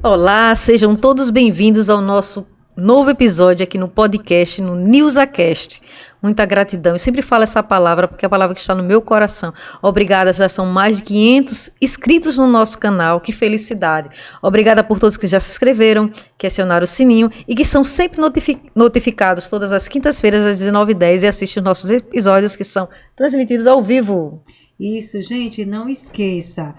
Olá, sejam todos bem-vindos ao nosso novo episódio aqui no podcast, no NewsaCast. Muita gratidão. Eu sempre falo essa palavra porque é a palavra que está no meu coração. Obrigada, já são mais de 500 inscritos no nosso canal. Que felicidade. Obrigada por todos que já se inscreveram, que acionaram o sininho e que são sempre notificados todas as quintas-feiras às 19h10 e assistem os nossos episódios que são transmitidos ao vivo. Isso, gente, não esqueça.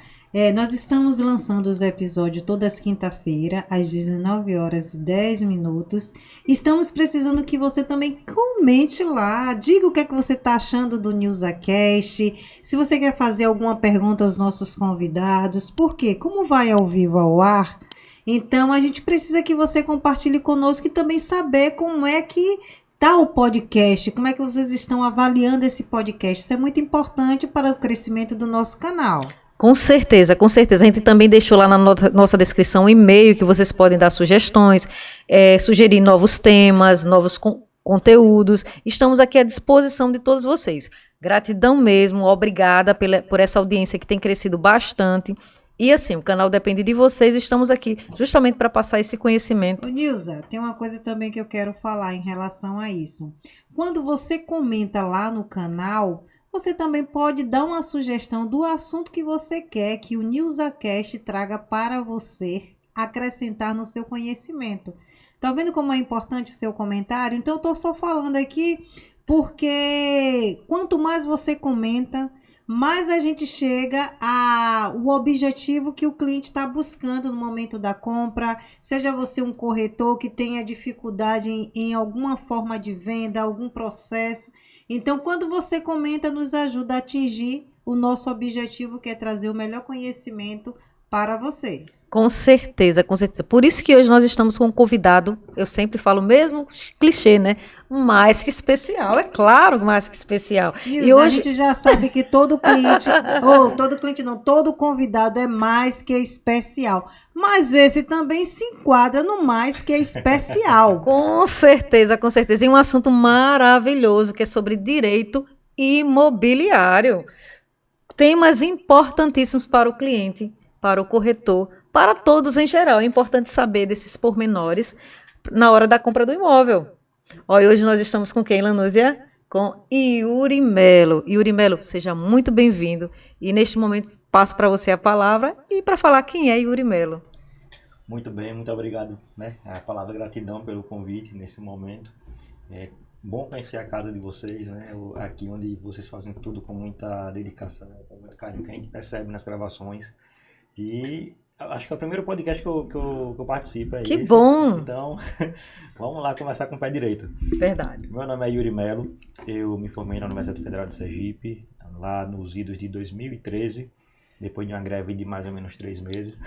Nós estamos lançando os episódios todas as quinta-feira, às 19h10. Estamos precisando que você também comente lá, diga o que é que você está achando do NewsaCast, se você quer fazer alguma pergunta aos nossos convidados, porque como vai ao vivo ao ar, então a gente precisa que você compartilhe conosco e também saber como é que tá o podcast, como é que vocês estão avaliando esse podcast. Isso é muito importante para o crescimento do nosso canal. Com certeza, com certeza. A gente também deixou lá na nossa descrição um e-mail que vocês podem dar sugestões, sugerir novos temas, novos conteúdos. Estamos aqui à disposição de todos vocês. Gratidão mesmo, obrigada por essa audiência que tem crescido bastante. E assim, o canal depende de vocês, estamos aqui justamente para passar esse conhecimento. Ô, Nilza, tem uma coisa também que eu quero falar em relação a isso. Quando você comenta lá no canal, você também pode dar uma sugestão do assunto que você quer que o NewsaCast traga para você acrescentar no seu conhecimento. Tá vendo como é importante o seu comentário? Então, eu tô só falando aqui porque quanto mais você comenta, mais a gente chega ao objetivo que o cliente está buscando no momento da compra, seja você um corretor que tenha dificuldade em alguma forma de venda, algum processo. Então, quando você comenta, nos ajuda a atingir o nosso objetivo, que é trazer o melhor conhecimento para vocês. Com certeza, com certeza. Por isso que hoje nós estamos com um convidado, eu sempre falo o mesmo clichê, né? Mais que especial, é claro, mais que especial. E hoje a gente já sabe que todo cliente, todo convidado é mais que especial. Mas esse também se enquadra no mais que especial. Com certeza, com certeza. E um assunto maravilhoso que é sobre direito imobiliário. Temas importantíssimos para o cliente, para o corretor, para todos em geral. É importante saber desses pormenores na hora da compra do imóvel. Olha, hoje nós estamos com quem, Lanúzia? Com Yuri Melo. Yuri Melo, seja muito bem-vindo. E neste momento passo para você a palavra e para falar quem é Yuri Melo. Muito bem, muito obrigado, né? A palavra gratidão pelo convite nesse momento. É bom conhecer a casa de vocês, né? Aqui onde vocês fazem tudo com muita dedicação, com muito carinho, que a gente percebe nas gravações. E acho que é o primeiro podcast que eu participo. Que esse. Bom! Então, vamos lá começar com o pé direito. Verdade. Meu nome é Yuri Melo, eu me formei na Universidade Federal de Sergipe, lá nos idos de 2013, depois de uma greve de mais ou menos 3 meses.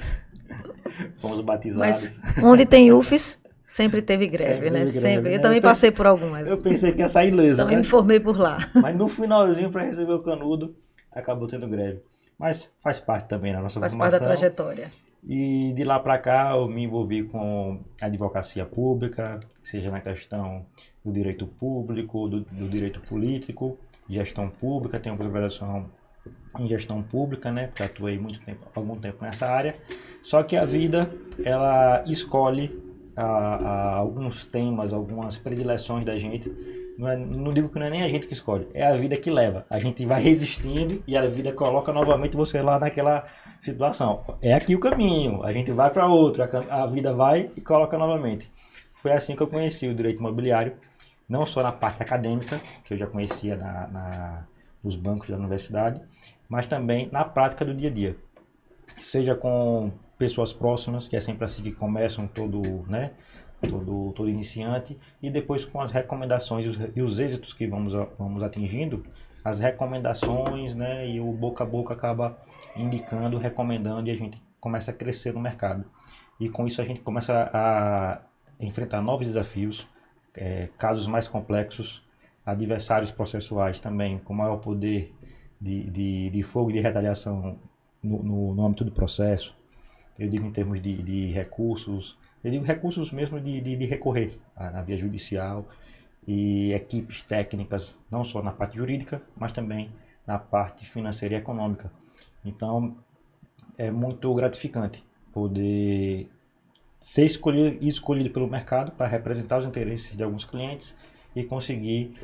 Fomos batizados. Mas onde tem UFES, sempre teve greve, né? Teve sempre. Greve, eu também passei por algumas. Eu pensei que ia sair ileso, também né? me formei por lá. Mas no finalzinho, para receber o canudo, acabou tendo greve. Mas faz parte também da nossa formação. Faz parte da trajetória. E de lá para cá eu me envolvi com a advocacia pública, seja na questão do direito público, do direito político, gestão pública, tenho pós-graduação em gestão pública, né? Porque atuei algum tempo nessa área. Só que a vida, ela escolhe alguns temas, algumas predileções da gente. Não digo que não é nem a gente que escolhe, é a vida que leva. A gente vai resistindo e a vida coloca novamente você lá naquela situação. É aqui o caminho, a gente vai para outro, a vida vai e coloca novamente. Foi assim que eu conheci o direito imobiliário, não só na parte acadêmica, que eu já conhecia nos bancos da universidade, mas também na prática do dia a dia. Seja com pessoas próximas, que é sempre assim que começam todo iniciante, e depois com as recomendações e os êxitos que vamos atingindo, as recomendações, né, e o boca a boca acaba indicando, recomendando, e a gente começa a crescer no mercado. E com isso a gente começa a enfrentar novos desafios, casos mais complexos, adversários processuais também com maior poder de fogo e de retaliação no âmbito do processo. Eu digo em termos de recursos, eu digo recursos mesmo de recorrer na via judicial, e equipes técnicas, não só na parte jurídica, mas também na parte financeira e econômica. Então, é muito gratificante poder ser escolhido pelo mercado para representar os interesses de alguns clientes e conseguir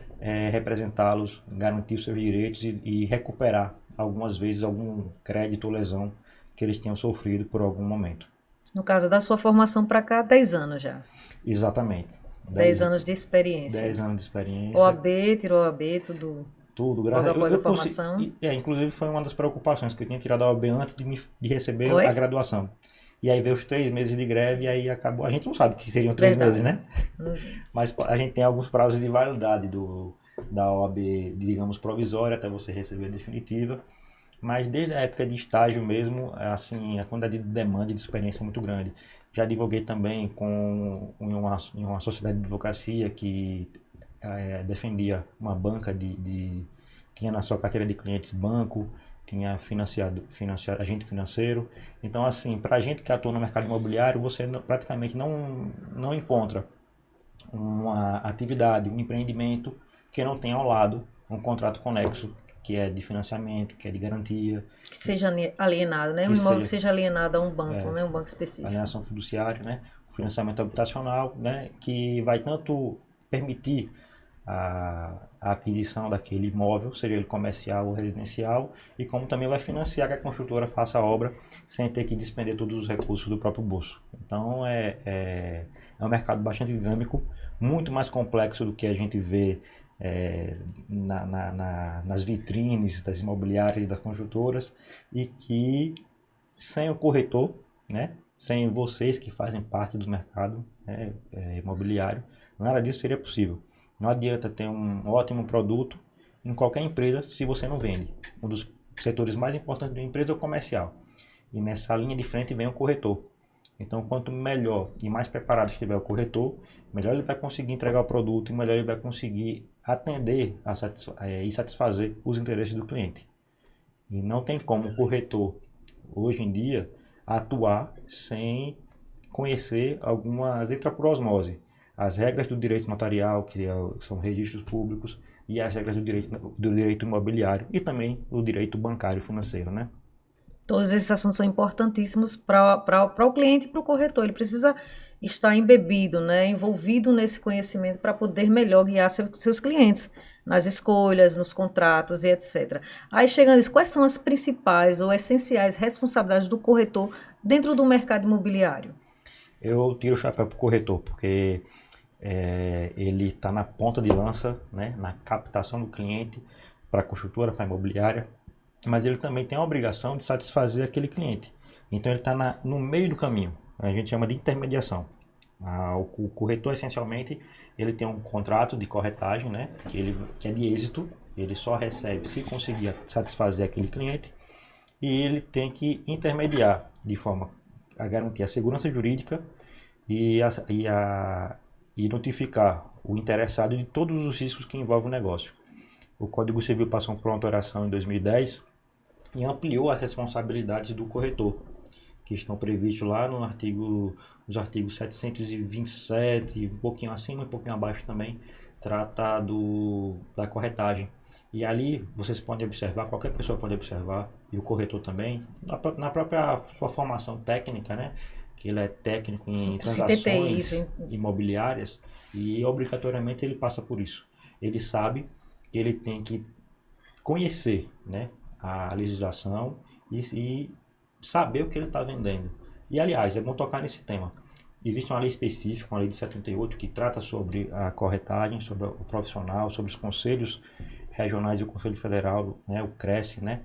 representá-los, garantir os seus direitos e recuperar algumas vezes algum crédito ou lesão que eles tenham sofrido por algum momento. No caso da sua formação para cá, 10 anos já. Exatamente. 10 anos de experiência. 10 anos de experiência. OAB, tirou OAB, tudo. Tudo, Logo após a formação. Inclusive foi uma das preocupações que eu tinha tirado a OAB antes de receber Oi? a graduação. E aí veio os 3 meses de greve e aí acabou. A gente não sabe que seriam 3 Verdade. meses, né? Mas a gente tem alguns prazos de validade da OAB, digamos, provisória, até você receber a definitiva. Mas desde a época de estágio mesmo, assim, a quantidade de demanda e de experiência é muito grande. Já divulguei também em uma sociedade de advocacia que defendia uma banca tinha na sua carteira de clientes banco, tinha agente financeiro. Então, assim, para a gente que atua no mercado imobiliário, você praticamente não encontra uma atividade, um empreendimento que não tenha ao lado um contrato conexo, que é de financiamento, que é de garantia. Que seja alienado, né? Um imóvel que seja alienado a um banco, né? Um banco específico. Alienação fiduciária, né? O financiamento habitacional, né? Que vai tanto permitir a aquisição daquele imóvel, seja ele comercial ou residencial, e como também vai financiar que a construtora faça a obra sem ter que despender todos os recursos do próprio bolso. Então é um mercado bastante dinâmico, muito mais complexo do que a gente vê nas vitrines das imobiliárias e das construtoras, e que sem o corretor, né, sem vocês que fazem parte do mercado imobiliário, nada disso seria possível. Não adianta ter um ótimo produto em qualquer empresa se você não vende. Um dos setores mais importantes de uma empresa é o comercial. E nessa linha de frente vem o corretor. Então, quanto melhor e mais preparado estiver o corretor, melhor ele vai conseguir entregar o produto e melhor ele vai conseguir atender e satisfazer os interesses do cliente. E não tem como o corretor, hoje em dia, atuar sem conhecer algumas, entra por osmose, as regras do direito notarial, que são registros públicos, e as regras do direito imobiliário e também o direito bancário financeiro, né? Todos esses assuntos são importantíssimos para o cliente e para o corretor. Ele precisa estar embebido, né, envolvido nesse conhecimento para poder melhor guiar seus clientes nas escolhas, nos contratos e etc. Aí, chegando a isso, quais são as principais ou essenciais responsabilidades do corretor dentro do mercado imobiliário? Eu tiro o chapéu para o corretor, porque ele está na ponta de lança, né, na captação do cliente para a construtora, para a imobiliária, mas ele também tem a obrigação de satisfazer aquele cliente. Então ele está no meio do caminho, a gente chama de intermediação. O corretor, essencialmente, ele tem um contrato de corretagem, né, que é de êxito, ele só recebe se conseguir satisfazer aquele cliente, e ele tem que intermediar de forma a garantir a segurança jurídica e notificar o interessado de todos os riscos que envolvem o negócio. O Código Civil passou por uma alteração em 2010 e ampliou as responsabilidades do corretor, que estão previstos lá nos artigos 727, um pouquinho acima, um pouquinho abaixo também, trata da corretagem. E ali vocês podem observar, qualquer pessoa pode observar, e o corretor também, na própria sua formação técnica, né? Que ele é técnico em transações imobiliárias, e obrigatoriamente ele passa por isso. Ele sabe que ele tem que conhecer, né, a legislação e saber o que ele está vendendo. E, aliás, é bom tocar nesse tema. Existe uma lei específica, uma lei de 78, que trata sobre a corretagem, sobre o profissional, sobre os conselhos regionais e o Conselho Federal, né, o CRECE, né,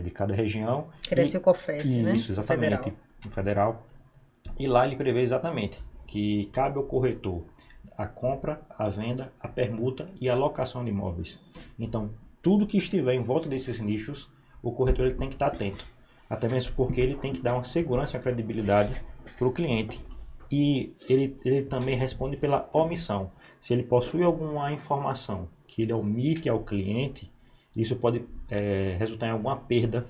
de cada região. CRECE e o COFES, né? Isso, exatamente, o federal. E lá ele prevê exatamente que cabe ao corretor a compra, a venda, a permuta e a locação de imóveis. Então, tudo que estiver em volta desses nichos, o corretor ele tem que estar atento. Até mesmo porque ele tem que dar uma segurança e uma credibilidade para o cliente. E ele também responde pela omissão. Se ele possui alguma informação que ele omite ao cliente, isso pode resultar em alguma perda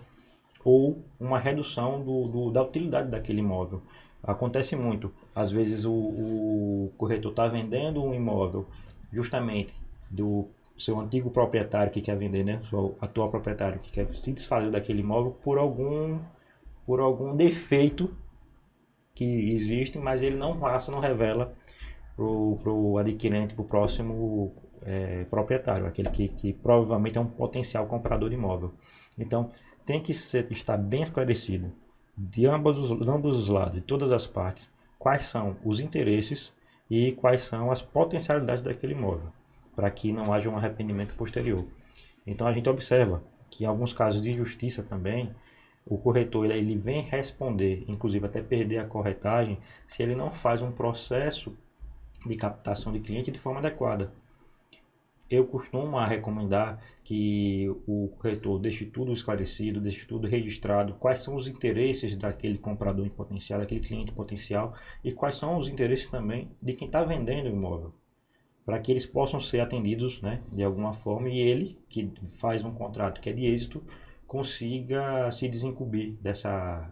ou uma redução da utilidade daquele imóvel. Acontece muito. Às vezes o corretor está vendendo um imóvel justamente do seu antigo proprietário que quer vender, né? Seu atual proprietário que quer se desfazer daquele imóvel por algum defeito que existem, mas ele não passa, não revela para o adquirente, para o próximo proprietário, aquele que provavelmente é um potencial comprador de imóvel. Então, tem que estar bem esclarecido de ambos os lados, de todas as partes, quais são os interesses e quais são as potencialidades daquele imóvel, para que não haja um arrependimento posterior. Então, a gente observa que em alguns casos de justiça também, o corretor ele vem responder, inclusive até perder a corretagem, se ele não faz um processo de captação de cliente de forma adequada. Eu costumo recomendar que o corretor deixe tudo esclarecido, deixe tudo registrado, quais são os interesses daquele comprador em potencial, daquele cliente potencial, e quais são os interesses também de quem está vendendo o imóvel, para que eles possam ser atendidos, né, de alguma forma, e ele, que faz um contrato que é de êxito, consiga se desincumbir dessa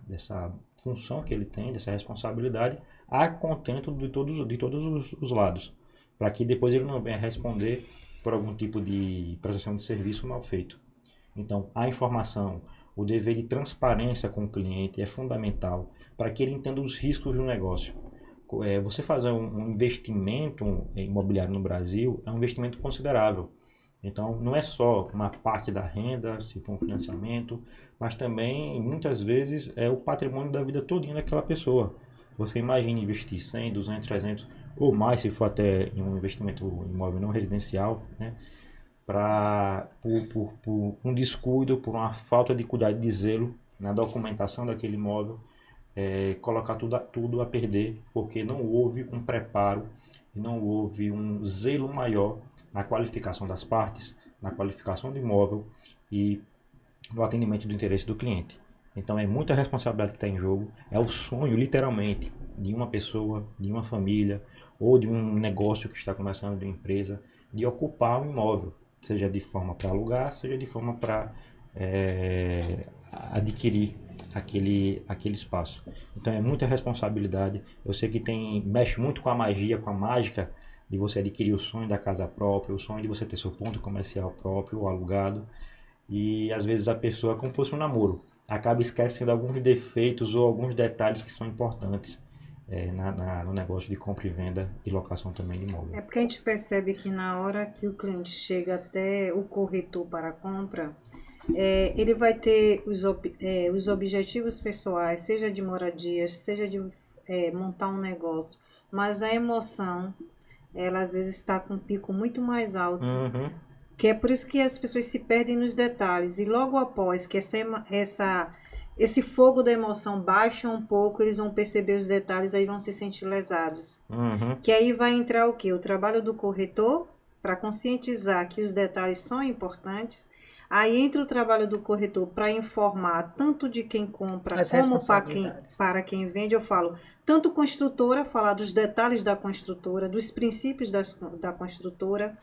função que ele tem, dessa responsabilidade, a contento de todos os lados, para que depois ele não venha responder por algum tipo de prestação de serviço mal feito. Então, a informação, o dever de transparência com o cliente é fundamental para que ele entenda os riscos do negócio. Você fazer um investimento imobiliário no Brasil é um investimento considerável. Então, não é só uma parte da renda, se for um financiamento, mas também, muitas vezes, é o patrimônio da vida todinha daquela pessoa. Você imagina investir 100, 200, 300 ou mais, se for até em um investimento imóvel não residencial, né? Por um descuido, por uma falta de cuidado, de zelo na documentação daquele imóvel, colocar tudo a perder, porque não houve um preparo, não houve um zelo maior na qualificação das partes, na qualificação do imóvel e no atendimento do interesse do cliente. Então é muita responsabilidade que está em jogo, é o sonho, literalmente, de uma pessoa, de uma família ou de um negócio que está começando, de uma empresa, de ocupar um imóvel, seja de forma para alugar, seja de forma para adquirir aquele espaço. Então é muita responsabilidade. Eu sei que mexe muito com a magia, com a mágica de você adquirir o sonho da casa própria, o sonho de você ter seu ponto comercial próprio ou alugado. E às vezes a pessoa, como fosse um namoro, acaba esquecendo alguns defeitos ou alguns detalhes que são importantes no negócio de compra e venda e locação também de imóvel. É porque a gente percebe que na hora que o cliente chega até o corretor para a compra, ele vai ter os objetivos pessoais, seja de moradias, seja de montar um negócio, mas a emoção, ela às vezes está com um pico muito mais alto. Uhum. Que é por isso que as pessoas se perdem nos detalhes. E logo após que esse fogo da emoção baixa um pouco, eles vão perceber os detalhes, aí vão se sentir lesados. Uhum. Que aí vai entrar o quê? O trabalho do corretor para conscientizar que os detalhes são importantes. Aí entra o trabalho do corretor para informar tanto de quem compra As como responsabilidades. para quem vende. Eu falo tanto construtora, falar dos detalhes da construtora, dos princípios da construtora.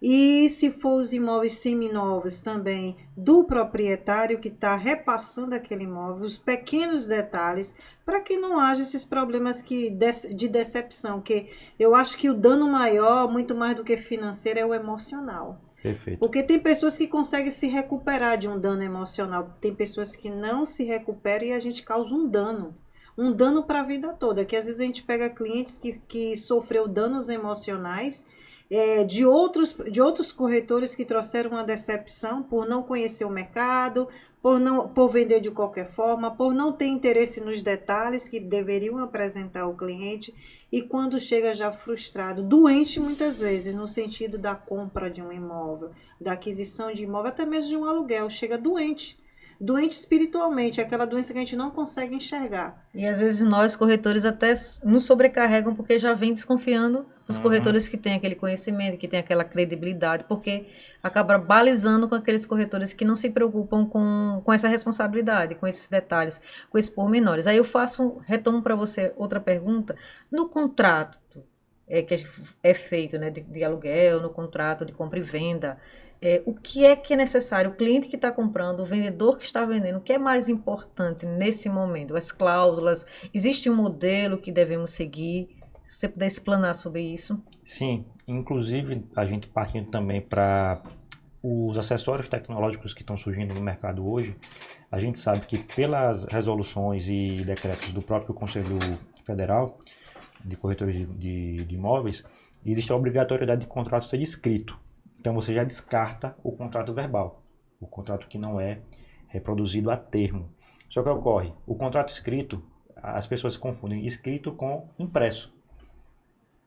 E se for os imóveis seminovos também, do proprietário que está repassando aquele imóvel, os pequenos detalhes, para que não haja esses problemas de decepção, que eu acho que o dano maior, muito mais do que financeiro, é o emocional. Perfeito. Porque tem pessoas que conseguem se recuperar de um dano emocional, tem pessoas que não se recuperam e a gente causa um dano para a vida toda, que às vezes a gente pega clientes que sofreu danos emocionais, de outros corretores que trouxeram uma decepção por não conhecer o mercado, por vender de qualquer forma, por não ter interesse nos detalhes que deveriam apresentar ao cliente, e quando chega já frustrado, doente muitas vezes, no sentido da compra de um imóvel, da aquisição de imóvel, até mesmo de um aluguel, chega doente espiritualmente, aquela doença que a gente não consegue enxergar. E às vezes nós, corretores, até nos sobrecarregam porque já vem desconfiando dos corretores que têm aquele conhecimento, que têm aquela credibilidade, porque acaba balizando com aqueles corretores que não se preocupam com essa responsabilidade, com esses detalhes, com esses pormenores. Aí eu retomo para você outra pergunta. No contrato que é feito, né, de aluguel, no contrato de compra e venda, o que é necessário? O cliente que está comprando, o vendedor que está vendendo, o que é mais importante nesse momento? As cláusulas, existe um modelo que devemos seguir? Se você puder explanar sobre isso. Sim, inclusive a gente partindo também para os acessórios tecnológicos que estão surgindo no mercado hoje, a gente sabe que pelas resoluções e decretos do próprio Conselho Federal de corretores de imóveis, existe a obrigatoriedade de contrato ser escrito. Então você já descarta o contrato verbal, o contrato que não é reproduzido a termo. Só que ocorre, o contrato escrito, as pessoas confundem escrito com impresso.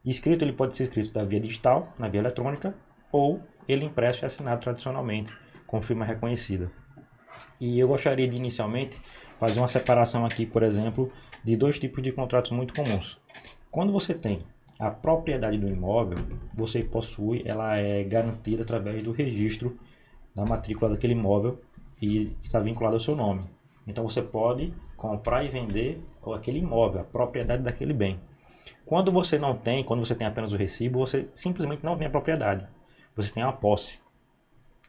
Escrito ele pode ser escrito da via digital, na via eletrônica, ou ele impresso e assinado tradicionalmente, com firma reconhecida. E eu gostaria de inicialmente fazer uma separação aqui, por exemplo, de dois tipos de contratos muito comuns. Quando você tem a propriedade do imóvel, você possui, ela é garantida através do registro da matrícula daquele imóvel e está vinculado ao seu nome. Então você pode comprar e vender aquele imóvel, a propriedade daquele bem. Quando você não tem, quando você tem apenas o recibo, você simplesmente não tem a propriedade. Você tem a posse,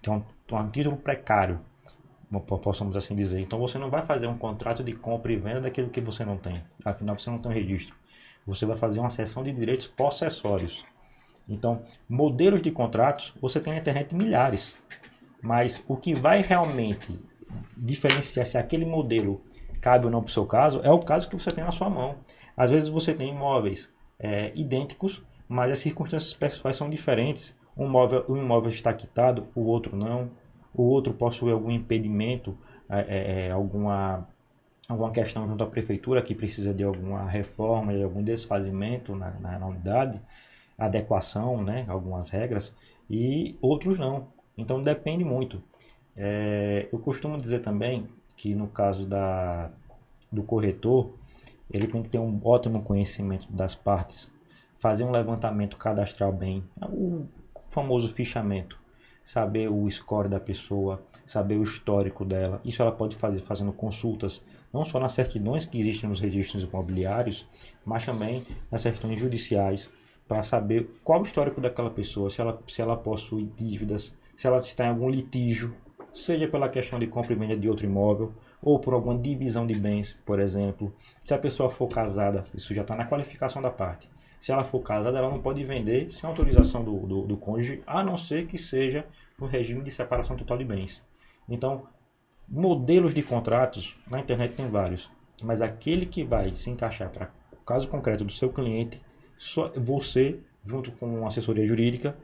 que é um título precário, possamos assim dizer. Então você não vai fazer um contrato de compra e venda daquilo que você não tem. Afinal, você não tem um registro. Você vai fazer uma cessão de direitos possessórios. Então, modelos de contratos, você tem na internet milhares. Mas o que vai realmente diferenciar se aquele modelo cabe ou não para o seu caso, é o caso que você tem na sua mão. Às vezes você tem imóveis idênticos, mas as circunstâncias pessoais são diferentes. Um imóvel está quitado, o outro não. O outro possui algum impedimento, alguma questão junto à prefeitura que precisa de alguma reforma, de algum desfazimento na unidade, adequação, né, algumas regras, e outros não. Então depende muito. Eu costumo dizer também que no caso do corretor, ele tem que ter um ótimo conhecimento das partes, fazer um levantamento cadastral bem, o famoso fichamento, saber o score da pessoa, saber o histórico dela. Isso ela pode fazer fazendo consultas, não só nas certidões que existem nos registros imobiliários, mas também nas certidões judiciais, para saber qual o histórico daquela pessoa, se ela possui dívidas, se ela está em algum litígio, seja pela questão de compra e venda de outro imóvel, ou por alguma divisão de bens, por exemplo. Se a pessoa for casada, isso já está na qualificação da parte. Se ela for casada, ela não pode vender sem autorização do cônjuge, a não ser que seja no regime de separação total de bens. Então, modelos de contratos, na internet tem vários, mas aquele que vai se encaixar para o caso concreto do seu cliente, só você, junto com uma assessoria jurídica,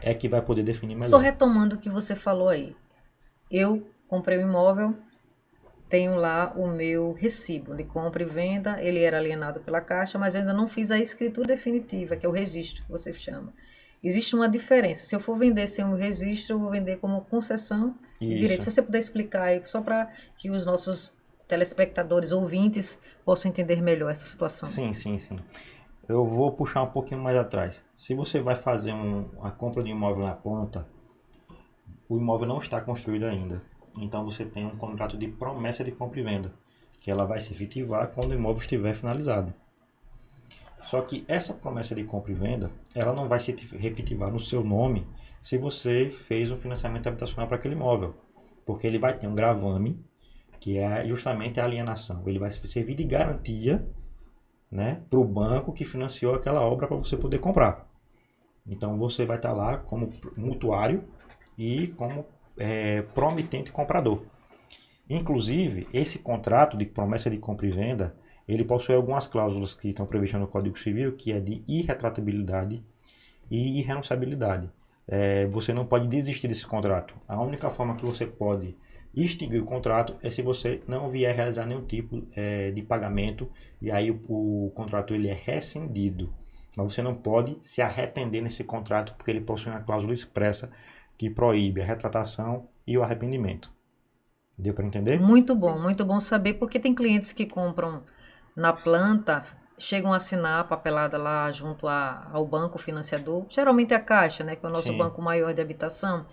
é que vai poder definir melhor. Só retomando o que você falou aí. Eu comprei um imóvel, tenho lá o meu recibo de compra e venda, ele era alienado pela Caixa, mas eu ainda não fiz a escritura definitiva, que é o registro que você chama. Existe uma diferença. Se eu for vender sem um registro, eu vou vender como concessão de direito. Se você puder explicar aí, só para que os nossos telespectadores, ouvintes, possam entender melhor essa situação. Sim. Eu vou puxar um pouquinho mais atrás. Se você vai fazer a compra de um imóvel na planta, o imóvel não está construído ainda. Então você tem um contrato de promessa de compra e venda, que ela vai se efetivar quando o imóvel estiver finalizado. Só que essa promessa de compra e venda, ela não vai se efetivar no seu nome se você fez um financiamento habitacional para aquele imóvel. Porque ele vai ter um gravame, que é justamente a alienação. Ele vai servir de garantia, né, para o banco que financiou aquela obra para você poder comprar. Então você vai estar lá como mutuário e como promitente comprador. Inclusive, esse contrato de promessa de compra e venda, ele possui algumas cláusulas que estão previstas no Código Civil, que é de irretratabilidade e irrenunciabilidade. Você não pode desistir desse contrato. A única forma que você pode extinguir o contrato é se você não vier realizar nenhum tipo de pagamento, e aí o contrato ele é rescindido. Mas você não pode se arrepender nesse contrato, porque ele possui uma cláusula expressa que proíbe a retratação e o arrependimento. Deu para entender? Muito bom saber, porque tem clientes que compram na planta, chegam a assinar a papelada lá junto ao banco financiador, geralmente a Caixa, né, que é o nosso banco maior de habitação,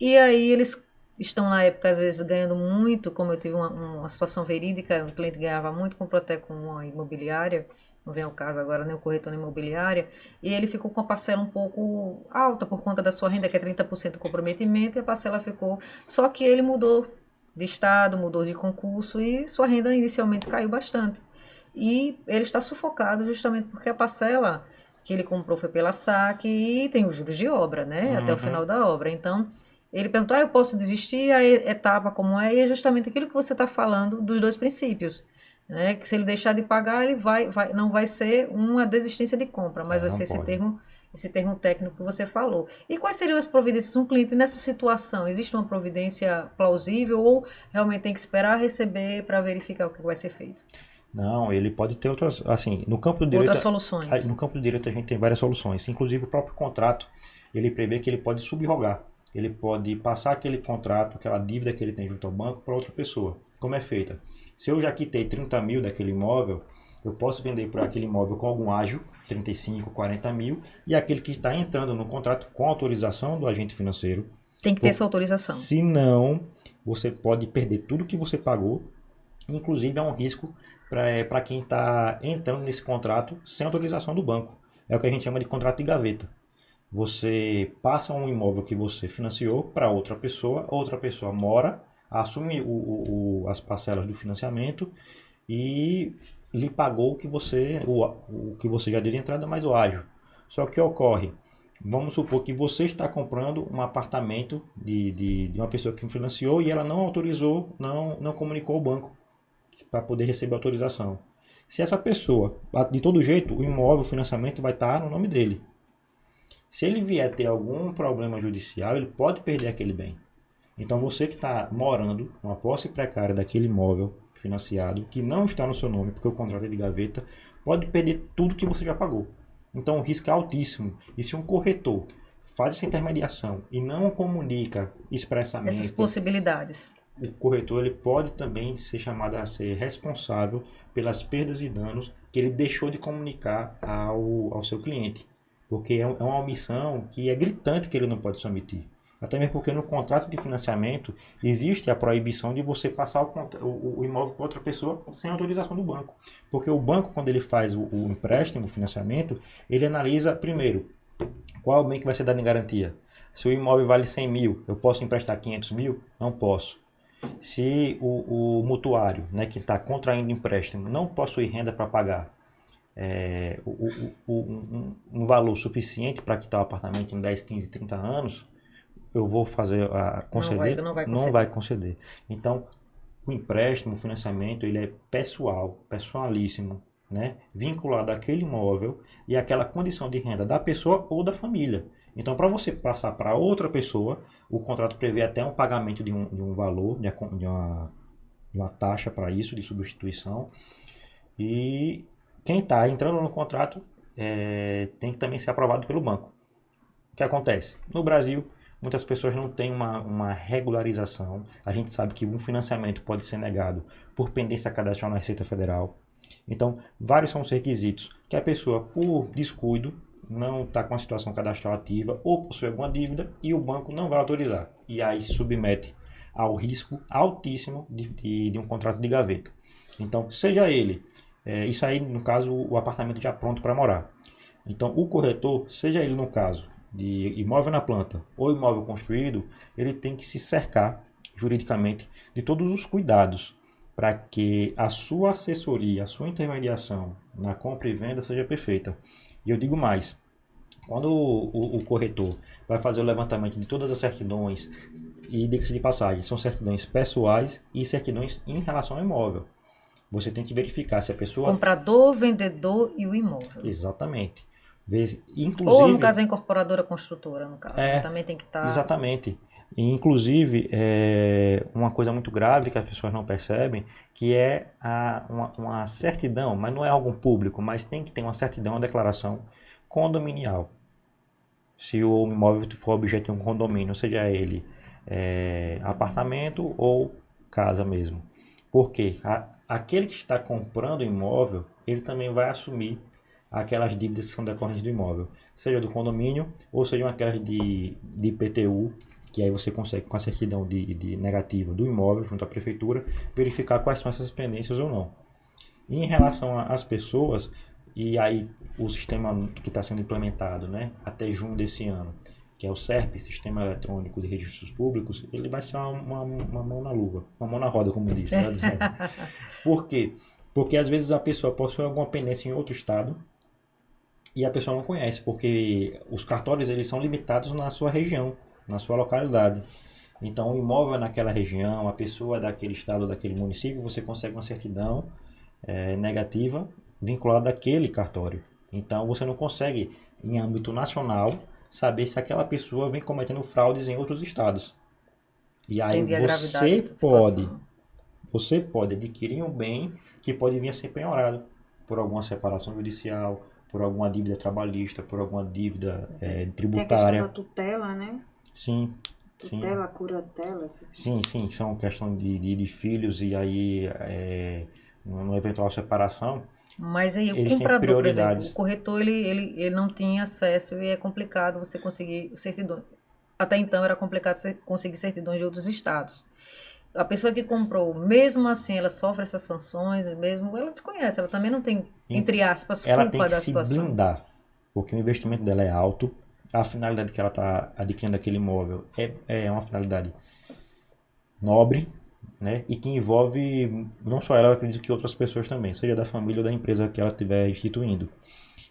e aí eles estão na época, às vezes, ganhando muito, como eu tive uma situação verídica, o cliente ganhava muito, comprou até com uma imobiliária, não vem ao caso agora nem o corretor nem imobiliária, e ele ficou com a parcela um pouco alta por conta da sua renda, que é 30% comprometimento, e a parcela ficou, só que ele mudou de estado, mudou de concurso, e sua renda inicialmente caiu bastante. E ele está sufocado justamente porque a parcela que ele comprou foi pela saque e tem os juros de obra, né? Até o final da obra. Então, ele perguntou, eu posso desistir? A etapa como é? E é justamente aquilo que você está falando dos dois princípios, né? Que se ele deixar de pagar, ele não vai ser uma desistência de compra, mas vai Não ser pode. esse termo técnico que você falou. E quais seriam as providências? Um cliente nessa situação, existe uma providência plausível ou realmente tem que esperar receber para verificar o que vai ser feito? Não, ele pode ter outras, assim, no campo do direito, Outras soluções. no campo do direito a gente tem várias soluções, inclusive o próprio contrato, ele prevê que ele pode subrogar, ele pode passar aquele contrato, aquela dívida que ele tem junto ao banco para outra pessoa. Como é feita? Se eu já quitei 30 mil daquele imóvel, eu posso vender por aquele imóvel com algum ágio, 35, 40 mil, e aquele que está entrando no contrato com autorização do agente financeiro. Tem que ter essa autorização. Se não, você pode perder tudo que você pagou. Inclusive é um risco para quem está entrando nesse contrato sem autorização do banco. É o que a gente chama de contrato de gaveta. Você passa um imóvel que você financiou para outra pessoa mora, assume as parcelas do financiamento e lhe pagou o que você já deu de entrada mais o ágio. Só que ocorre, vamos supor que você está comprando um apartamento de uma pessoa que financiou e ela não autorizou, não comunicou ao banco para poder receber autorização. Se essa pessoa, de todo jeito, o imóvel, o financiamento vai estar no nome dele. Se ele vier ter algum problema judicial, ele pode perder aquele bem. Então você que está morando numa posse precária daquele imóvel financiado, que não está no seu nome, porque o contrato é de gaveta, pode perder tudo que você já pagou. Então o risco é altíssimo. E se um corretor faz essa intermediação e não comunica expressamente Essas possibilidades. o corretor ele pode também ser chamado a ser responsável pelas perdas e danos que ele deixou de comunicar ao seu cliente. Porque é uma omissão que é gritante que ele não pode se omitir. Até mesmo porque no contrato de financiamento existe a proibição de você passar o imóvel para outra pessoa sem autorização do banco. Porque o banco, quando ele faz o empréstimo, o financiamento, ele analisa primeiro qual é o bem que vai ser dado em garantia. Se o imóvel vale 100 mil, eu posso emprestar 500 mil? Não posso. Se o mutuário, né, que está contraindo empréstimo, não possui renda para pagar um valor suficiente para quitar o apartamento em 10, 15, 30 anos, eu vou fazer conceder? Não vai conceder. Então, o empréstimo, o financiamento, ele é pessoal, personalíssimo, né, vinculado àquele imóvel e àquela condição de renda da pessoa ou da família. Então, para você passar para outra pessoa, o contrato prevê até um pagamento de um valor, de uma taxa para isso, de substituição. E quem está entrando no contrato tem que também ser aprovado pelo banco. O que acontece? No Brasil, muitas pessoas não têm uma regularização. A gente sabe que um financiamento pode ser negado por pendência cadastral na Receita Federal. Então, vários são os requisitos que a pessoa, por descuido, não está com a situação cadastral ativa ou possui alguma dívida e o banco não vai autorizar. E aí se submete ao risco altíssimo de um contrato de gaveta. Então, seja ele, isso aí no caso o apartamento já pronto para morar. Então, o corretor, seja ele no caso de imóvel na planta ou imóvel construído, ele tem que se cercar juridicamente de todos os cuidados para que a sua assessoria, a sua intermediação na compra e venda seja perfeita. E eu digo mais, quando o corretor vai fazer o levantamento de todas as certidões, e diga-se de passagem, são certidões pessoais e certidões em relação ao imóvel. Você tem que verificar se a pessoa... Comprador, vendedor e o imóvel. Exatamente. Inclusive, ou no caso a incorporadora construtora, no caso, também tem que estar... Exatamente. E, inclusive, uma coisa muito grave que as pessoas não percebem, que é uma certidão, mas não é algo público, mas tem que ter uma certidão, uma declaração condominial. Se o imóvel for objeto de um condomínio, seja ele apartamento ou casa mesmo. Porque aquele que está comprando o imóvel, ele também vai assumir aquelas dívidas que são decorrentes do imóvel, seja do condomínio ou sejam aquelas de IPTU, que aí você consegue com a certidão de negativa do imóvel junto à prefeitura verificar quais são essas pendências ou não. E em relação às pessoas, e aí o sistema que está sendo implementado, né, até junho desse ano, que é o SERP, Sistema Eletrônico de Registros Públicos, ele vai ser uma mão na luva, uma mão na roda, como disse. Por quê? Porque às vezes a pessoa possui alguma pendência em outro estado e a pessoa não conhece, porque os cartórios eles são limitados na sua região, na sua localidade. Então o imóvel é naquela região, a pessoa é daquele estado, daquele município, você consegue uma certidão negativa vinculada àquele cartório. Então você não consegue, em âmbito nacional, saber se aquela pessoa vem cometendo fraudes em outros estados. E aí Entendi a gravidade da situação. você pode adquirir um bem que pode vir a ser penhorado por alguma separação judicial, por alguma dívida trabalhista, por alguma dívida Tem a questão tributária. da tutela, né? Sim, sim. Tutela, curatela. Sim, são questão de filhos e aí, numa eventual separação, Mas aí o eles têm comprador, por exemplo, prioridades. o corretor, ele não tinha acesso e é complicado você conseguir certidões. Até então era complicado você conseguir certidões de outros estados. A pessoa que comprou, mesmo assim, ela sofre essas sanções, mesmo ela desconhece, ela também não tem, entre aspas, Ela tem culpa que da se situação. blindar, porque o investimento dela é alto, a finalidade que ela está adquirindo aquele imóvel é uma finalidade nobre, né? E que envolve não só ela, eu acredito que outras pessoas também, seja da família ou da empresa que ela estiver instituindo.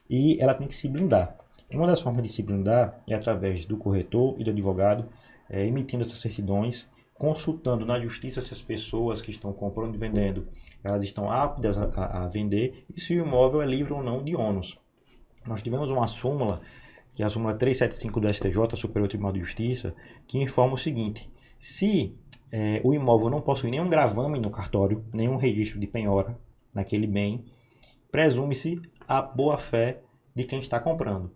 E ela tem que se blindar. Uma das formas de se blindar é através do corretor e do advogado, emitindo essas certidões, consultando na justiça se as pessoas que estão comprando e vendendo, elas estão aptas a vender e se o imóvel é livre ou não de ônus. Nós tivemos uma súmula, que é a súmula 375 do STJ, Superior Tribunal de Justiça, que informa o seguinte: se o imóvel não possui nenhum gravame no cartório, nenhum registro de penhora naquele bem, presume-se a boa-fé de quem está comprando.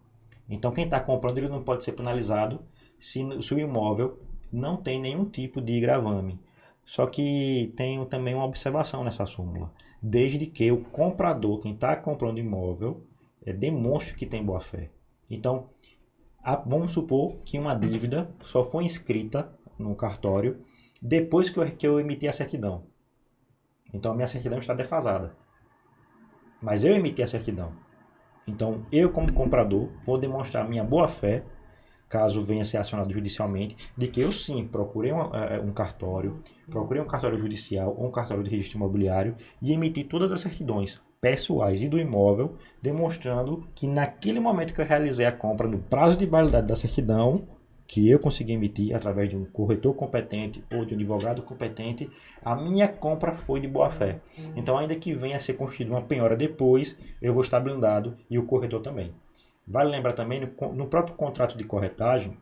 Então, quem está comprando ele não pode ser penalizado se o imóvel não tem nenhum tipo de gravame. Só que tem também uma observação nessa súmula. Desde que o comprador, quem está comprando imóvel, demonstre que tem boa-fé. Então, vamos supor que uma dívida só foi inscrita no cartório depois que eu emiti a certidão. Então, a minha certidão está defasada. Mas eu emiti a certidão. Então, eu como comprador vou demonstrar minha boa-fé, caso venha a ser acionado judicialmente, de que eu sim procurei um cartório judicial ou um cartório de registro imobiliário e emiti todas as certidões pessoais e do imóvel, demonstrando que naquele momento que eu realizei a compra, no prazo de validade da certidão, que eu consegui emitir através de um corretor competente ou de um advogado competente, a minha compra foi de boa fé. Então, ainda que venha a ser constituída uma penhora depois, eu vou estar blindado e o corretor também. Vale lembrar também, no próprio contrato de corretagem,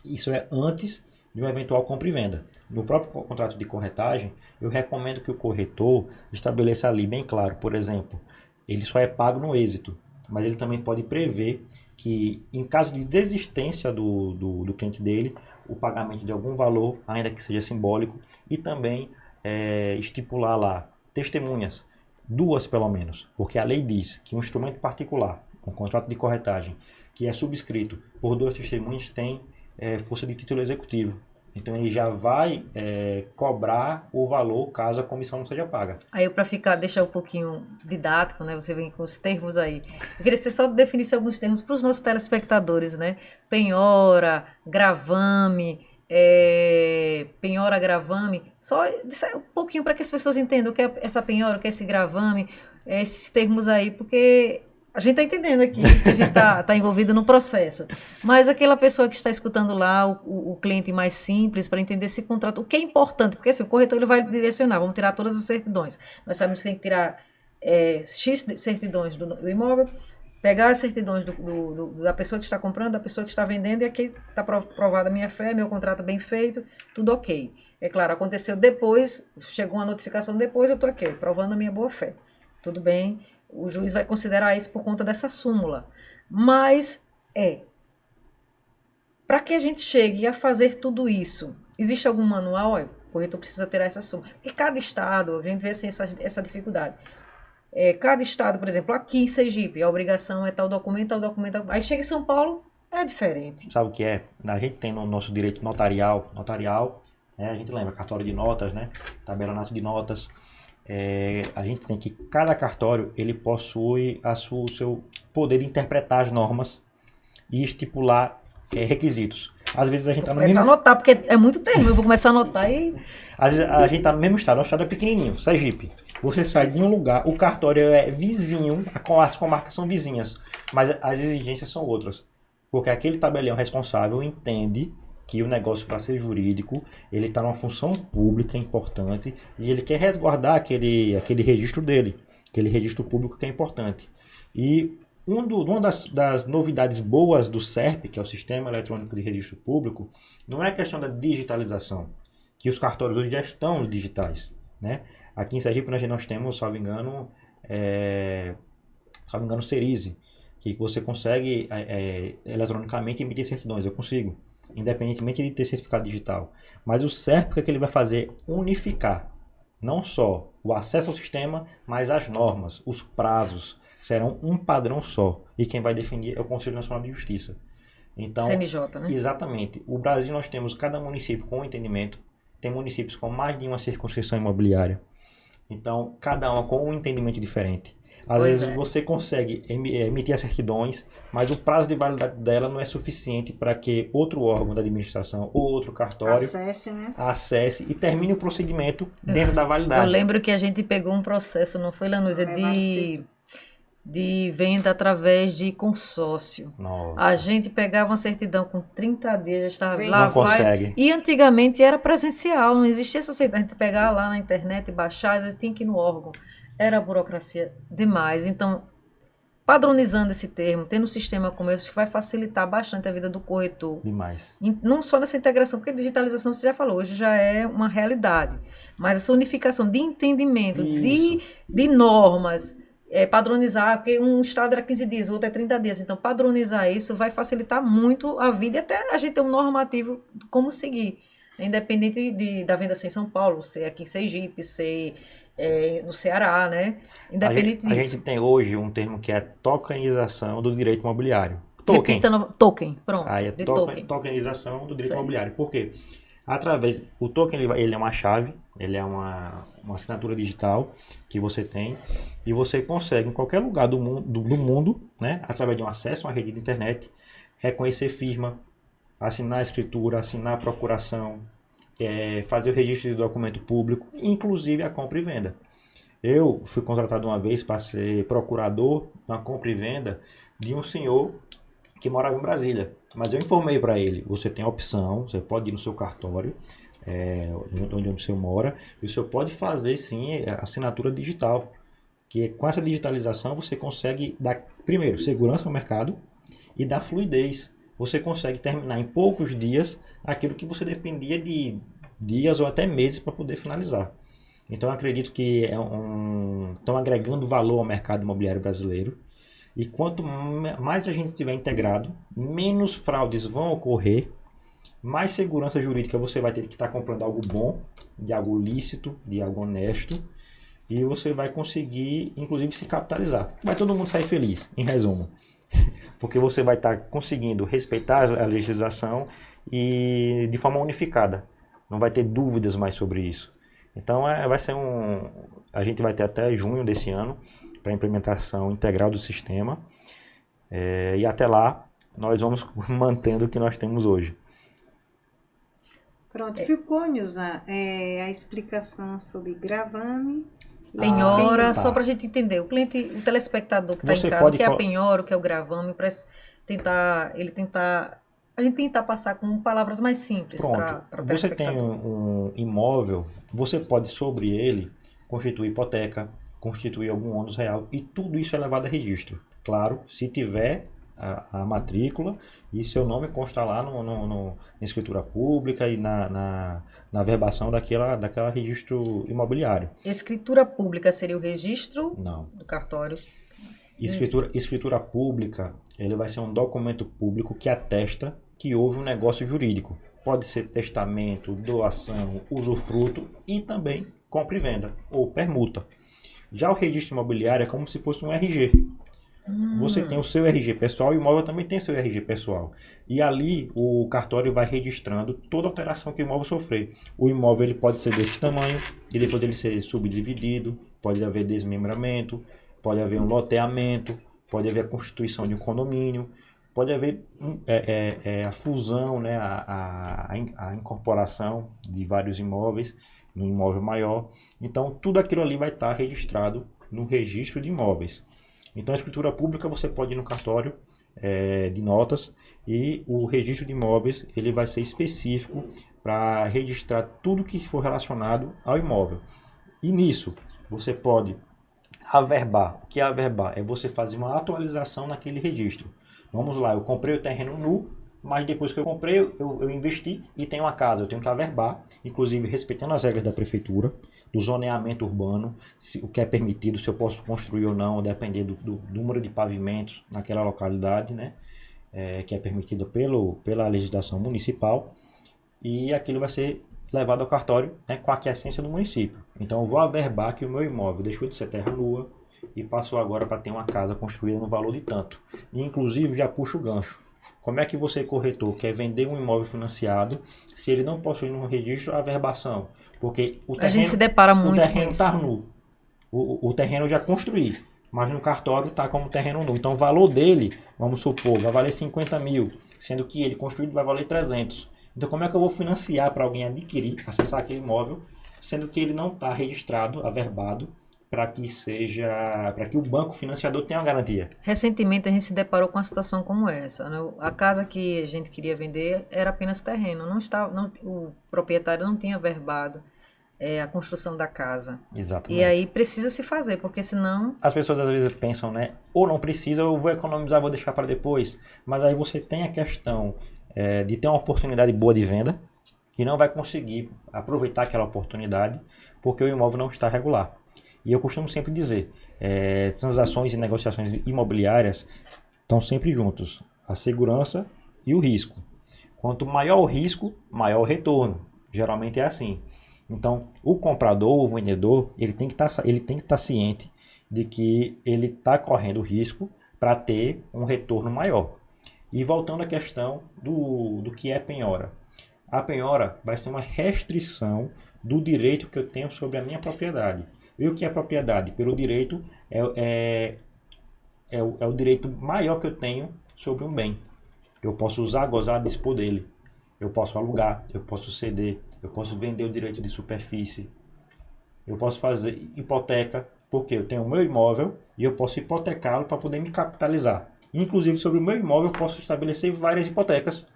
isso é antes de uma eventual compra e venda. No próprio contrato de corretagem, eu recomendo que o corretor estabeleça ali bem claro, por exemplo, ele só é pago no êxito, mas ele também pode prever que, em caso de desistência do cliente dele, o pagamento de algum valor, ainda que seja simbólico, e também estipular lá testemunhas, 2 pelo menos, porque a lei diz que um instrumento particular, um contrato de corretagem, que é subscrito por 2 testemunhas, tem força de título executivo. Então ele já vai cobrar o valor caso a comissão não seja paga. Aí para deixar um pouquinho didático, né? Você vem com os termos aí. Eu queria que você só definisse alguns termos para os nossos telespectadores, né? Penhora, gravame, penhora, gravame. Só um pouquinho para que as pessoas entendam o que é essa penhora, o que é esse gravame, esses termos aí, porque a gente está entendendo aqui que a gente tá envolvido no processo. Mas aquela pessoa que está escutando lá, o cliente mais simples, para entender esse contrato, o que é importante, porque assim, o corretor ele vai direcionar, vamos tirar todas as certidões. Nós sabemos que tem que tirar X certidões do imóvel, pegar as certidões da pessoa que está comprando, da pessoa que está vendendo, e aqui está provada a minha fé, meu contrato bem feito, tudo ok. É claro, aconteceu depois, chegou uma notificação depois, eu estou aqui, provando a minha boa fé. Tudo bem. O juiz vai considerar isso por conta dessa súmula. Mas para que a gente chegue a fazer tudo isso, existe algum manual? O corretor precisa ter essa súmula. Porque cada estado, a gente vê assim, essa dificuldade. Cada estado, por exemplo, aqui em Sergipe, a obrigação é tal documento. Aí chega em São Paulo, é diferente. Sabe o que é? A gente tem no nosso direito notarial, a gente lembra, cartório de notas, né? Tabelionato de notas. A gente tem que cada cartório ele possui o seu poder de interpretar as normas e estipular requisitos. Às vezes a gente está no mesmo... anotar, porque é muito termo, eu vou começar a anotar e... Às vezes a gente está no mesmo estado, nosso estado é pequenininho, Sergipe. Você sai de um lugar, o cartório é vizinho, as comarcas são vizinhas, mas as exigências são outras. Porque aquele tabelião responsável entende que o negócio, para ser jurídico, ele está numa função pública importante e ele quer resguardar aquele registro dele. aquele registro público que é importante. E uma das novidades boas do SERP, que é o Sistema Eletrônico de Registro Público, não é a questão da digitalização, que os cartórios hoje já estão digitais, né? Aqui em Sergipe nós temos, salvo engano, Serize, que você consegue eletronicamente emitir certidões. Eu consigo, independentemente de ter certificado digital. Mas o SERP, o que ele vai fazer? Unificar não só o acesso ao sistema, mas as normas, os prazos serão um padrão só. E quem vai definir é o Conselho Nacional de Justiça. Então, CNJ, né? exatamente. O Brasil, nós temos cada município com um entendimento. Tem municípios com mais de uma circunscrição imobiliária. Então, cada uma com um entendimento diferente. Às vezes você consegue emitir as certidões, mas o prazo de validade dela não é suficiente para que outro órgão da administração ou outro cartório acesse e termine o procedimento dentro da validade. Eu lembro que a gente pegou um processo, não foi, Lanúzia, de venda através de consórcio. Nossa. A gente pegava uma certidão com 30 dias, já estava lá. Não consegue. E antigamente era presencial, não existia essa certidão. A gente pegava lá na internet e baixar, às vezes tinha que ir no órgão. Era burocracia demais. Então, padronizando esse termo, tendo um sistema como esse, que vai facilitar bastante a vida do corretor. Demais. Não só nessa integração, porque a digitalização, você já falou, hoje já é uma realidade. Mas essa unificação de entendimento, de normas, padronizar, porque um estado era 15 dias, o outro é 30 dias. Então, padronizar isso vai facilitar muito a vida e até a gente ter um normativo como seguir. Independente da venda ser em São Paulo, ser aqui em Sergipe, ser no Ceará, né? Independente disso. A gente tem hoje um termo que é tokenização do direito imobiliário. Token, pronto. Aí é tokenização do direito imobiliário. Por quê? O token ele é uma chave, ele é uma assinatura digital que você tem e você consegue em qualquer lugar do mundo, né, através de um acesso a uma rede de internet, reconhecer firma, assinar a escritura, assinar a procuração, fazer o registro de documento público, inclusive a compra e venda. Eu fui contratado uma vez para ser procurador na compra e venda de um senhor que morava em Brasília. Mas eu informei para ele, você tem a opção, você pode ir no seu cartório, onde o senhor mora, e o senhor pode fazer sim a assinatura digital. Que com essa digitalização você consegue dar, primeiro, segurança no mercado e dar fluidez. Você consegue terminar em poucos dias aquilo que você dependia de dias ou até meses para poder finalizar. Então eu acredito que estão agregando valor ao mercado imobiliário brasileiro. E quanto mais a gente tiver integrado, menos fraudes vão ocorrer, mais segurança jurídica você vai ter que estar comprando algo bom, de algo lícito, de algo honesto, e você vai conseguir, inclusive, se capitalizar. Vai todo mundo sair feliz, em resumo. Porque você vai estar conseguindo respeitar a legislação e de forma unificada. Não vai ter dúvidas mais sobre isso. Então vai ser a gente vai ter até junho desse ano para a implementação integral do sistema. E até lá nós vamos mantendo o que nós temos hoje. Pronto, ficou, Nilza, a explicação sobre gravame. Penhora, só para a gente entender. O telespectador que está em casa, o que é a penhora, o que é o gravame, para a gente tentar passar com palavras mais simples. Pronto, você tem um imóvel, você pode sobre ele constituir hipoteca, constituir algum ônus real e tudo isso é levado a registro. Claro, se tiver a matrícula e seu nome consta lá na escritura pública e na verbação daquela registro imobiliário. Escritura pública seria o registro do cartório? Escritura pública, ele vai ser um documento público que atesta que houve um negócio jurídico. Pode ser testamento, doação, usufruto e também compra e venda ou permuta. Já o registro imobiliário é como se fosse um RG. Você tem o seu RG pessoal e o imóvel também tem seu RG pessoal. E ali o cartório vai registrando toda alteração que o imóvel sofrer. O imóvel ele pode ser deste tamanho e depois ele ser subdividido, pode haver desmembramento, pode haver um loteamento, pode haver a constituição de um condomínio, pode haver a fusão, né, a incorporação de vários imóveis num imóvel maior. Então tudo aquilo ali vai estar registrado no registro de imóveis. Então, a escritura pública você pode ir no cartório de notas e o registro de imóveis ele vai ser específico para registrar tudo que for relacionado ao imóvel. E nisso, você pode Averbar. O que é averbar? É você fazer uma atualização naquele registro. Vamos lá, eu comprei o terreno nu, mas depois que eu comprei, eu investi e tenho uma casa. Eu tenho que averbar, inclusive respeitando as regras da prefeitura, do zoneamento urbano, o que é permitido, se eu posso construir ou não, depender do número de pavimentos naquela localidade, né? Que é permitido pela legislação municipal. E aquilo vai ser levado ao cartório, né, com a aquiescência do município. Então eu vou averbar que o meu imóvel deixou de ser terra nua e passou agora para ter uma casa construída no valor de tanto. E inclusive já puxa o gancho. Como é que você, corretor, quer vender um imóvel financiado se ele não possui no registro a averbação? Porque o A gente se depara muito com terreno isso. está nu. O terreno eu já construí, mas no cartório está como terreno nu. Então o valor dele, vamos supor, vai valer 50 mil, sendo que ele construído vai valer 300. Então como é que eu vou financiar para alguém adquirir, acessar aquele imóvel, sendo que ele não está registrado, averbado, para que o banco financiador tenha uma garantia? Recentemente a gente se deparou com uma situação como essa, né? A casa que a gente queria vender era apenas terreno, o proprietário não tinha averbado a construção da casa. Exatamente. E aí precisa se fazer, porque senão... As pessoas às vezes pensam, né? Ou não precisa, eu vou economizar, vou deixar para depois. Mas aí você tem a questão de ter uma oportunidade boa de venda e não vai conseguir aproveitar aquela oportunidade porque o imóvel não está regular. E eu costumo sempre dizer, transações e negociações imobiliárias estão sempre juntos. A segurança e o risco. Quanto maior o risco, maior o retorno. Geralmente é assim. Então, o comprador, o vendedor, ele tem que estar ciente de que ele está correndo risco para ter um retorno maior. E voltando à questão do que é penhora. A penhora vai ser uma restrição do direito que eu tenho sobre a minha propriedade. E o que é propriedade? Pelo direito, é o direito maior que eu tenho sobre um bem. Eu posso usar, gozar, dispor dele. Eu posso alugar, eu posso ceder, eu posso vender o direito de superfície. Eu posso fazer hipoteca, porque eu tenho o meu imóvel e eu posso hipotecá-lo para poder me capitalizar. Inclusive, sobre o meu imóvel, eu posso estabelecer várias hipotecas,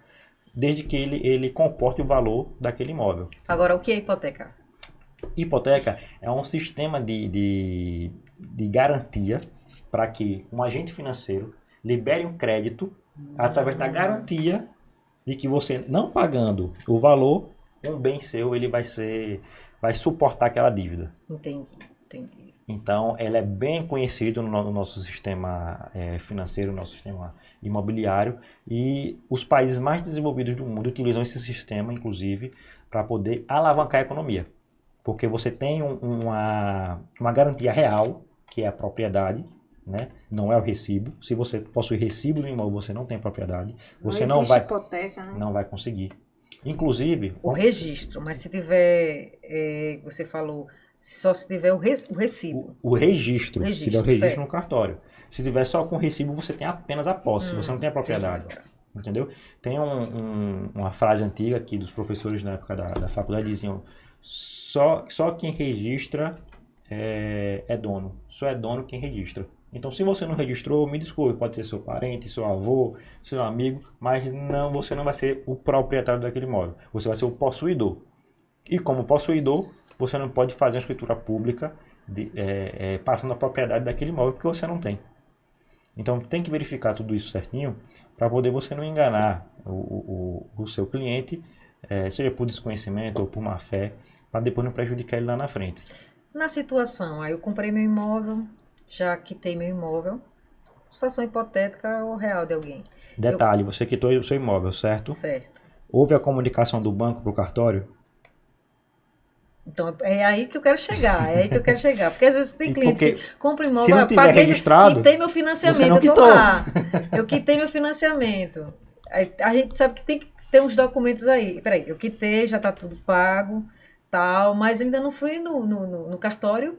desde que ele comporte o valor daquele imóvel. Agora, o que é hipoteca? Hipoteca é um sistema de garantia para que um agente financeiro libere um crédito através da garantia de que você, não pagando o valor, um bem seu ele vai suportar aquela dívida. Entendi. Então, ela é bem conhecida no nosso sistema financeiro, no nosso sistema imobiliário, e os países mais desenvolvidos do mundo utilizam esse sistema, inclusive, para poder alavancar a economia. Porque você tem uma garantia real, que é a propriedade, né? Não é o recibo. Se você possui recibo do imóvel, você não tem propriedade. Você não vai, hipoteca, né? não vai conseguir. Inclusive... O registro, mas se tiver, você falou, só se tiver o recibo. O registro, se tiver o registro certo. no cartório. Se tiver só com recibo, você tem apenas a posse, você não tem a propriedade. Entendeu? Tem uma frase antiga aqui dos professores na época da faculdade, diziam: só quem registra é dono. Só é dono quem registra. Então, se você não registrou, me desculpe, pode ser seu parente, seu avô, seu amigo, mas você não vai ser o proprietário daquele imóvel. Você vai ser o possuidor. E como possuidor, você não pode fazer uma escritura pública passando a propriedade daquele imóvel porque você não tem. Então, tem que verificar tudo isso certinho para poder você não enganar o seu cliente, seja por desconhecimento ou por má fé, para depois não prejudicar ele lá na frente. Na situação, aí eu comprei meu imóvel, já quitei meu imóvel, situação hipotética ou real de alguém. Detalhe, você quitou o seu imóvel, certo? Certo. Houve a comunicação do banco para o cartório? Então, é aí que eu quero chegar, Porque às vezes tem cliente que compra imóvel, se não tiver registrado, quitei meu financiamento, você não eu tô quitou. lá. Eu quitei meu financiamento. Aí, a gente sabe que tem que ter uns documentos aí. Peraí, eu quitei, já tá tudo pago, tal, mas eu ainda não fui no cartório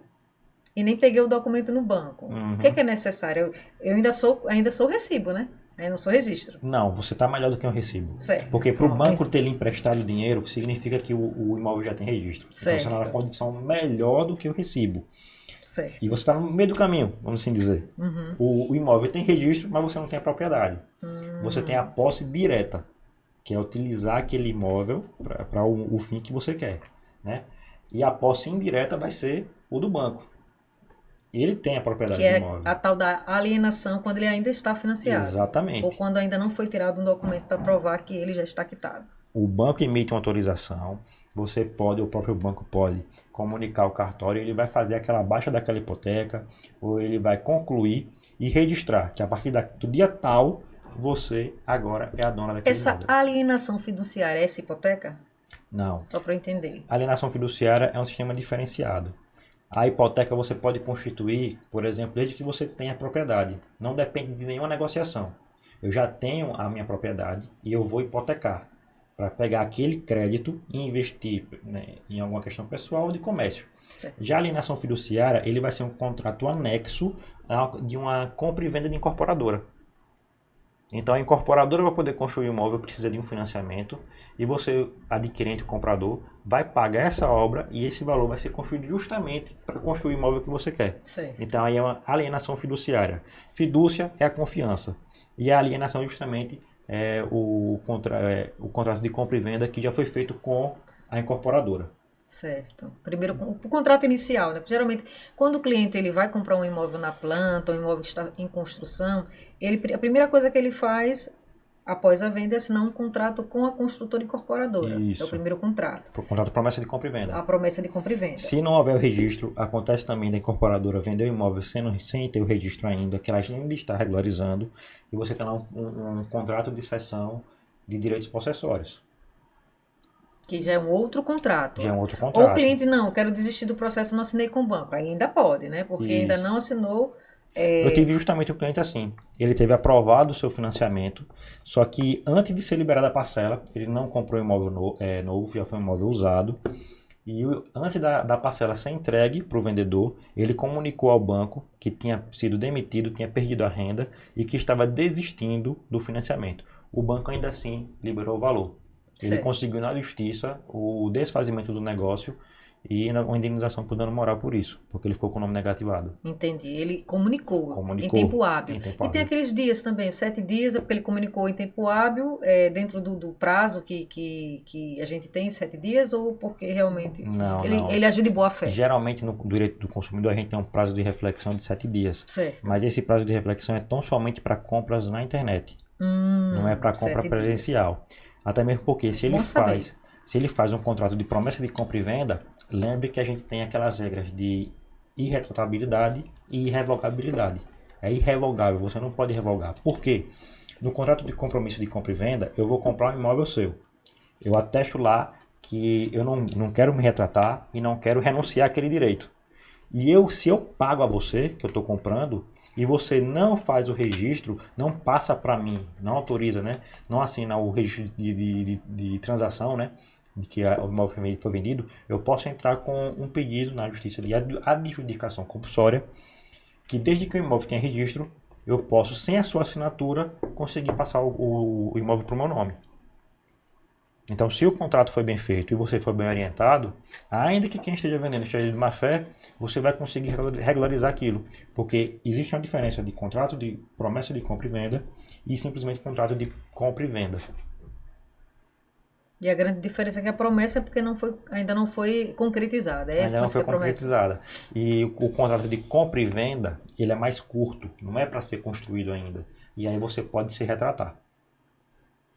e nem peguei o documento no banco. Uhum. O que é necessário? Eu ainda sou recibo, né? Eu não sou registro. Não, você está melhor do que um recibo. Certo. Porque para o Não, banco ter lhe emprestado dinheiro, significa que o imóvel já tem registro. Certo. Então você está numa condição melhor do que o recibo. Certo. E você está no meio do caminho, vamos assim dizer. Uhum. O imóvel tem registro, mas você não tem a propriedade. Você tem a posse direta, que é utilizar aquele imóvel para o fim que você quer, né? E a posse indireta vai ser o do banco. ele tem a propriedade Que do é imóvel. a tal da alienação quando ele ainda está financiado. Ou Exatamente. quando ainda não foi tirado um documento para provar que ele já está quitado. O banco emite uma autorização, você pode, o próprio banco pode comunicar ao cartório, ele vai fazer aquela baixa daquela hipoteca, ou ele vai concluir e registrar que a partir do dia tal, você agora é a dona daquele Essa imóvel. alienação fiduciária é essa hipoteca? Não. Só para eu entender. A alienação fiduciária é um sistema diferenciado. A hipoteca você pode constituir, por exemplo, desde que você tenha propriedade. Não depende de nenhuma negociação. Eu já tenho a minha propriedade e eu vou hipotecar para pegar aquele crédito e investir, né, em alguma questão pessoal ou de comércio. Certo. Já a alienação fiduciária, ele vai ser um contrato anexo de uma compra e venda de incorporadora. Então a incorporadora, para poder construir o imóvel, precisa de um financiamento e você, adquirente, comprador, vai pagar essa obra e esse valor vai ser construído justamente para construir o imóvel que você quer. Certo. Então aí é uma alienação fiduciária. Fidúcia é a confiança e a alienação justamente é o contrato de compra e venda que já foi feito com a incorporadora. Certo. Primeiro, o contrato inicial, né? Porque, geralmente, quando o cliente ele vai comprar um imóvel na planta, um imóvel que está em construção, a primeira coisa que ele faz após a venda é assinar um contrato com a construtora incorporadora. Isso. É o primeiro contrato. Por contrato de promessa de compra e venda. A promessa de compra e venda. Se não houver o registro, acontece também da incorporadora vender o imóvel sem ter o registro ainda, que ela ainda está regularizando, e você tem lá um contrato de cessão de direitos possessórios. Que já é um outro contrato. Já é um outro Ou contrato. o cliente, não, quero desistir do processo, não assinei com o banco. Aí ainda pode, né? Porque Isso. ainda não assinou. Eu tive justamente um cliente assim. Ele teve aprovado o seu financiamento, só que antes de ser liberada a parcela, ele não comprou um imóvel novo, já foi um imóvel usado. E antes da parcela ser entregue para o vendedor, ele comunicou ao banco que tinha sido demitido, tinha perdido a renda e que estava desistindo do financiamento. O banco ainda assim liberou o valor. Ele Certo. conseguiu na justiça o desfazimento do negócio e uma indenização por dano moral por isso, porque ele ficou com o nome negativado. Entendi. Ele comunicou Comunicou em tempo hábil. em tempo E tem hábil. aqueles dias também, os 7 dias, é porque ele comunicou em tempo hábil, dentro do prazo que a gente tem, 7 dias, ou porque realmente Não. ele agiu de boa fé. Geralmente no direito do consumidor a gente tem um prazo de reflexão de 7 dias. Certo. Mas esse prazo de reflexão é tão somente para compras na internet. Não é para compra 7 presencial. Até mesmo porque se ele Bom saber. faz um contrato de promessa de compra e venda, lembre que a gente tem aquelas regras de irretratabilidade e irrevogabilidade. É irrevogável, você não pode revogar. Por quê? No contrato de compromisso de compra e venda, eu vou comprar um imóvel seu. Eu atesto lá que eu não quero me retratar e não quero renunciar àquele direito. E se eu pago a você, que eu estou comprando, e você não faz o registro, não passa para mim, não autoriza, né? Não assina o registro de transação, né? De que o imóvel foi vendido, eu posso entrar com um pedido na justiça de adjudicação compulsória, que desde que o imóvel tenha registro, eu posso, sem a sua assinatura, conseguir passar o imóvel para o meu nome. Então, se o contrato foi bem feito e você foi bem orientado, ainda que quem esteja vendendo esteja de má fé, você vai conseguir regularizar aquilo. Porque existe uma diferença de contrato de promessa de compra e venda e simplesmente contrato de compra e venda. E a grande diferença é que a promessa é porque ainda não foi concretizada. É essa Ainda não foi que é a promessa. concretizada. E o contrato de compra e venda, ele é mais curto, não é para ser construído ainda. E aí você pode se retratar.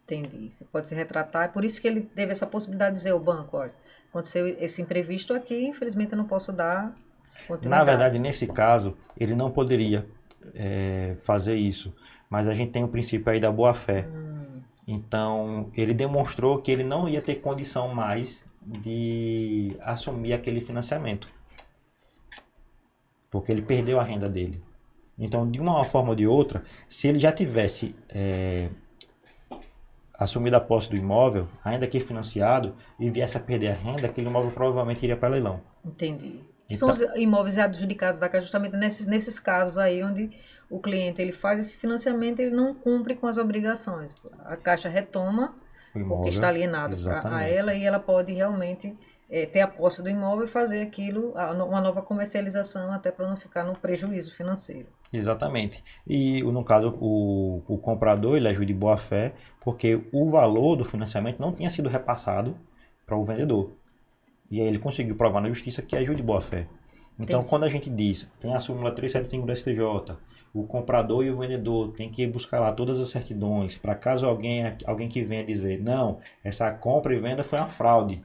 Entendi. Você pode se retratar. É por isso que ele teve essa possibilidade de dizer ao banco, olha, aconteceu esse imprevisto aqui, infelizmente eu não posso dar continuidade. Na verdade, nesse caso, ele não poderia fazer isso. Mas a gente tem o princípio aí da boa-fé. Então, ele demonstrou que ele não ia ter condição mais de assumir aquele financiamento. Porque ele perdeu a renda dele. Então, de uma forma ou de outra, se ele já tivesse assumido a posse do imóvel, ainda que financiado, e viesse a perder a renda, aquele imóvel provavelmente iria para leilão. Entendi. Então, São os imóveis adjudicados da Caixa justamente nesses casos aí onde o cliente ele faz esse financiamento e ele não cumpre com as obrigações. A Caixa retoma, o imóvel, porque está alienado a exatamente. ela e ela pode realmente ter a posse do imóvel e fazer aquilo, uma nova comercialização, até para não ficar no prejuízo financeiro. Exatamente. E no caso, o comprador ele agiu de boa fé, porque o valor do financiamento não tinha sido repassado para o vendedor. E aí ele conseguiu provar na justiça que agiu de boa fé. Então, Entendi. quando a gente diz, tem a súmula 375 do STJ, o comprador e o vendedor tem que buscar lá todas as certidões, para caso alguém que venha dizer, não, essa compra e venda foi uma fraude.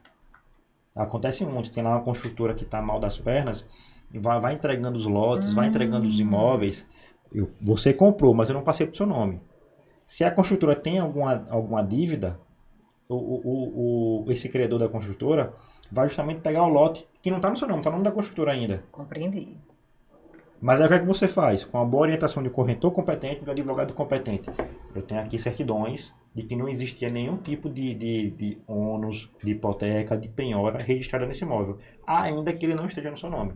Acontece muito, tem lá uma construtora que está mal das pernas, e vai entregando os lotes, vai entregando os Hum, imóveis, você comprou, mas eu não passei para o seu nome. Se a construtora tem alguma dívida, esse credor da construtora vai justamente pegar o lote que não está no seu nome, está no nome da construtora ainda. compreendi. Mas aí o que é que você faz? Com a boa orientação de um corretor competente, de um advogado competente. Eu tenho aqui certidões de que não existia nenhum tipo de ônus, de hipoteca, de penhora registrada nesse imóvel, ainda que ele não esteja no seu nome.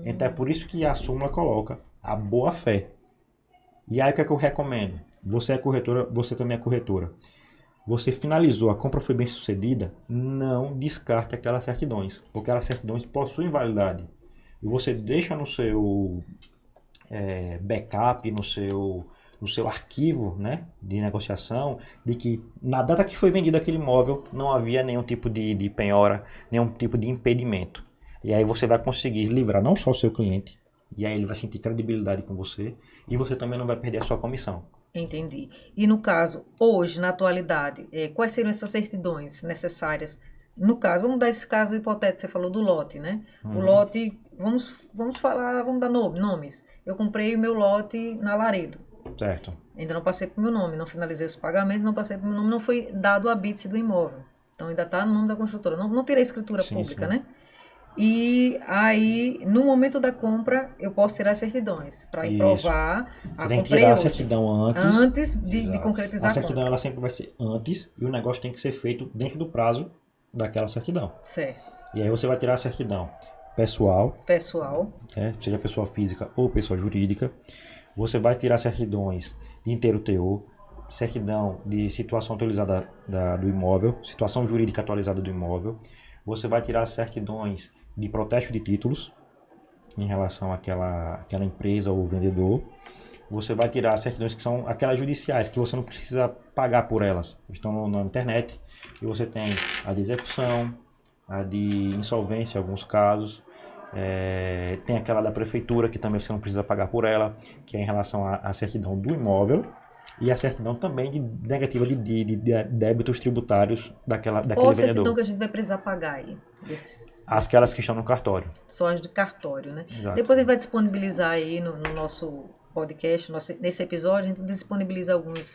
Então é Hum, por isso que a súmula coloca a boa fé. E aí o que é que eu recomendo? Você é corretora, você também é corretora. Você finalizou, a compra foi bem sucedida, não descarte aquelas certidões, porque aquelas certidões possuem validade. E você deixa no seu backup, no seu arquivo, né, de negociação, de que na data que foi vendido aquele imóvel não havia nenhum tipo de penhora, nenhum tipo de impedimento. E aí você vai conseguir livrar não só o seu cliente, e aí ele vai sentir credibilidade com você, e você também não vai perder a sua comissão. entendi. E no caso, hoje, na atualidade, quais seriam essas certidões necessárias? No caso, vamos dar esse caso hipotético, você falou do lote, né? O Uhum. lote, vamos falar, vamos dar nomes. Eu comprei o meu lote na Laredo. Certo. Ainda não passei para o meu nome, não finalizei os pagamentos, não passei para o meu nome, não foi dado o habite do imóvel. Então ainda está no nome da construtora. Não, não tirei a escritura Sim, pública, sim. né? E aí, no momento da compra, eu posso tirar as certidões para ir Isso. provar, Você tem que tirar comprei a hoje, certidão antes. antes de Exato. A concretizar a certidão compra. ela sempre vai ser antes e o negócio tem que ser feito dentro do prazo daquela certidão. Certo. E aí você vai tirar a certidão pessoal, Pessoal, né, seja pessoa física ou pessoa jurídica. Você vai tirar certidões de inteiro teor, certidão de situação atualizada do imóvel, situação jurídica atualizada do imóvel. Você vai tirar certidões de protesto de títulos em relação àquela empresa ou vendedor. Você vai tirar as certidões que são aquelas judiciais, que você não precisa pagar por elas. Estão na internet. E você tem a de execução, a de insolvência em alguns casos. Tem aquela da prefeitura, que também você não precisa pagar por ela, que é em relação à certidão do imóvel. E a certidão também de negativa de débitos tributários ou daquele a certidão vendedor. que a gente vai precisar pagar aí, Aquelas que estão no cartório. só as de cartório, né? Exato. Depois a gente vai disponibilizar aí no nosso podcast, nesse episódio, a gente disponibiliza alguns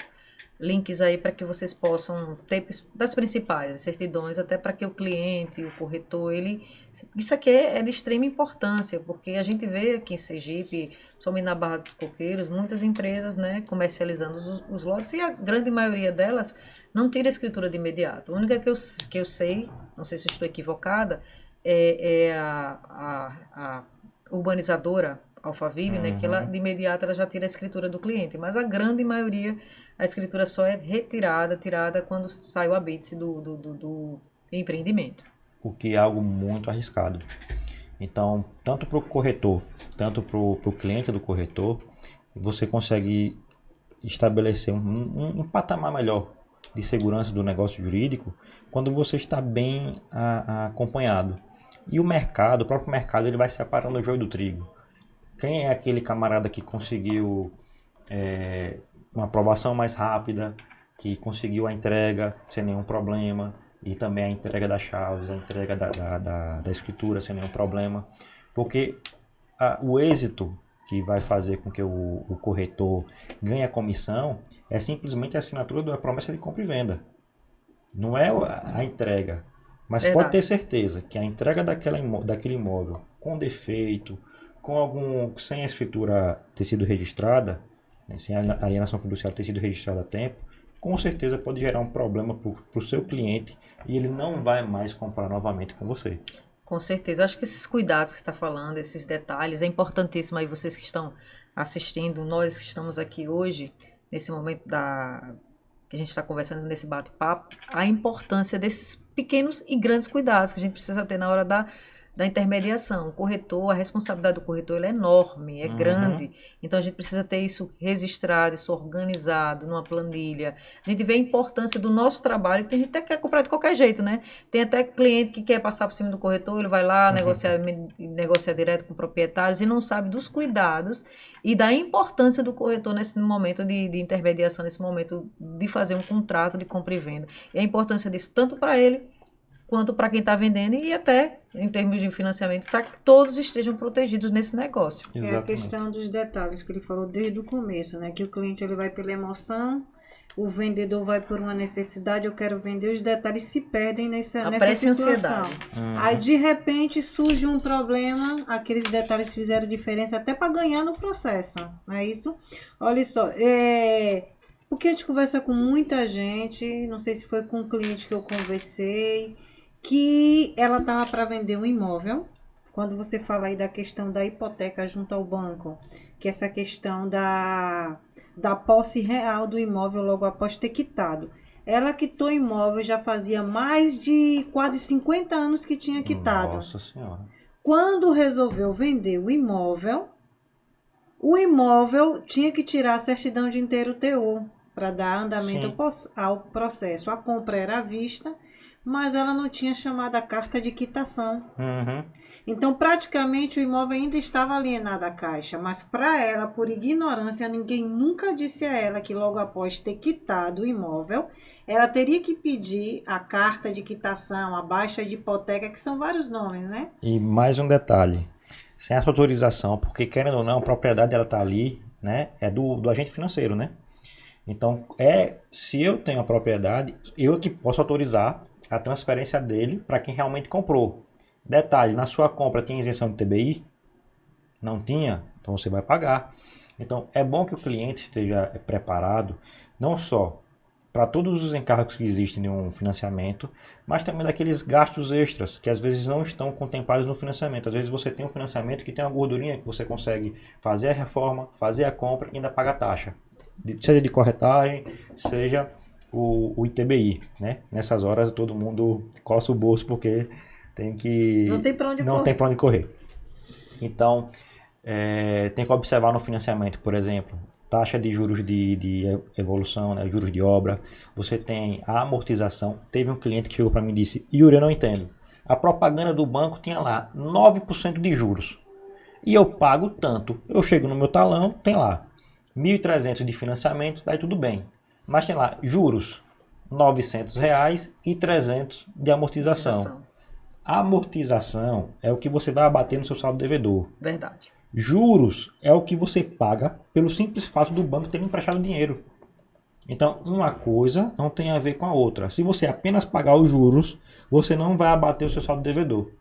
links aí para que vocês possam ter das principais as certidões, até para que o cliente, o corretor, ele. Isso aqui é de extrema importância, porque a gente vê aqui em Sergipe, somente na Barra dos Coqueiros, muitas empresas, né, comercializando os lotes, e a grande maioria delas não tira a escritura de imediato. A única que eu sei, não sei se estou equivocada, é a urbanizadora Alphaville, né, que ela Uhum. de imediato ela já tira a escritura do cliente, mas a grande maioria a escritura só é tirada quando sai o habite do empreendimento. O que é algo muito arriscado. Então, tanto para o corretor, tanto para o cliente do corretor, você consegue estabelecer um patamar melhor de segurança do negócio jurídico quando você está bem acompanhado. E o próprio mercado, ele vai separando o joio do trigo. Quem é aquele camarada que conseguiu uma aprovação mais rápida, que conseguiu a entrega sem nenhum problema, e também a entrega das chaves, a entrega da escritura sem nenhum problema. Porque o êxito que vai fazer com que o corretor ganhe a comissão é simplesmente a assinatura da promessa de compra e venda. Não é a entrega. Mas pode ter Verdade. certeza que a entrega daquele imóvel com defeito, sem a escritura ter sido registrada, né, sem a alienação fiduciária ter sido registrada a tempo, com certeza pode gerar um problema para o seu cliente e ele não vai mais comprar novamente com você. Com certeza. Eu acho que esses cuidados que você está falando, esses detalhes, é importantíssimo aí vocês que estão assistindo, nós que estamos aqui hoje, nesse momento que a gente está conversando nesse bate-papo, a importância desses pequenos e grandes cuidados que a gente precisa ter na hora da intermediação. O corretor, a responsabilidade do corretor ele é enorme, é grande. Então a gente precisa ter isso registrado, isso organizado numa planilha. A gente vê a importância do nosso trabalho, que tem gente até que quer comprar de qualquer jeito, né? Tem até cliente que quer passar por cima do corretor, ele vai lá negociar direto com proprietários e não sabe dos cuidados e da importância do corretor nesse momento de intermediação, nesse momento de fazer um contrato de compra e venda. E a importância disso tanto para ele quanto para quem está vendendo e até em termos de financiamento, para que todos estejam protegidos nesse negócio. É a questão dos detalhes que ele falou desde o começo, né? Que o cliente ele vai pela emoção, o vendedor vai por uma necessidade, eu quero vender, os detalhes se perdem nessa situação. Aí de repente surge um problema, aqueles detalhes fizeram diferença até para ganhar no processo, não é isso? Olha só, porque a gente conversa com muita gente, não sei se foi com um cliente que eu conversei, que ela estava para vender um imóvel. Quando você fala aí da questão da hipoteca junto ao banco, que essa questão da posse real do imóvel logo após ter quitado. Ela quitou o imóvel já fazia mais de quase 50 anos que tinha quitado. Nossa Senhora. Quando resolveu vender o imóvel tinha que tirar a certidão de inteiro teor para dar andamento ao processo. A compra era à vista, mas ela não tinha chamado a carta de quitação. Então, praticamente, o imóvel ainda estava alienado à Caixa, mas para ela, por ignorância, ninguém nunca disse a ela que logo após ter quitado o imóvel, ela teria que pedir a carta de quitação, a baixa de hipoteca, que são vários nomes, né? E mais um detalhe, sem essa autorização, porque querendo ou não, a propriedade ela está ali, né? É do agente financeiro, né? Então, se eu tenho a propriedade, eu que posso autorizar a transferência dele para quem realmente comprou. Detalhe, na sua compra tinha isenção de TBI? Não tinha? Então você vai pagar. Então é bom que o cliente esteja preparado, não só para todos os encargos que existem em um financiamento, mas também daqueles gastos extras que às vezes não estão contemplados no financiamento. Às vezes você tem um financiamento que tem uma gordurinha que você consegue fazer a reforma, fazer a compra e ainda pagar taxa. Seja de corretagem, seja o ITBI, né? Nessas horas todo mundo coça o bolso porque não tem para onde correr. Então, tem que observar no financiamento, por exemplo, taxa de juros de evolução, né? Juros de obra. Você tem a amortização. Teve um cliente que chegou para mim e disse: Yuri, eu não entendo. A propaganda do banco tinha lá 9% de juros. E eu pago tanto. Eu chego no meu talão, tem lá 1.300 de financiamento, daí tudo bem. Mas tem lá juros R$900 e 300 de amortização. A amortização é o que você vai abater no seu saldo devedor. Verdade. Juros é o que você paga pelo simples fato do banco ter emprestado dinheiro. Então, uma coisa não tem a ver com a outra. Se você apenas pagar os juros, você não vai abater o seu saldo devedor.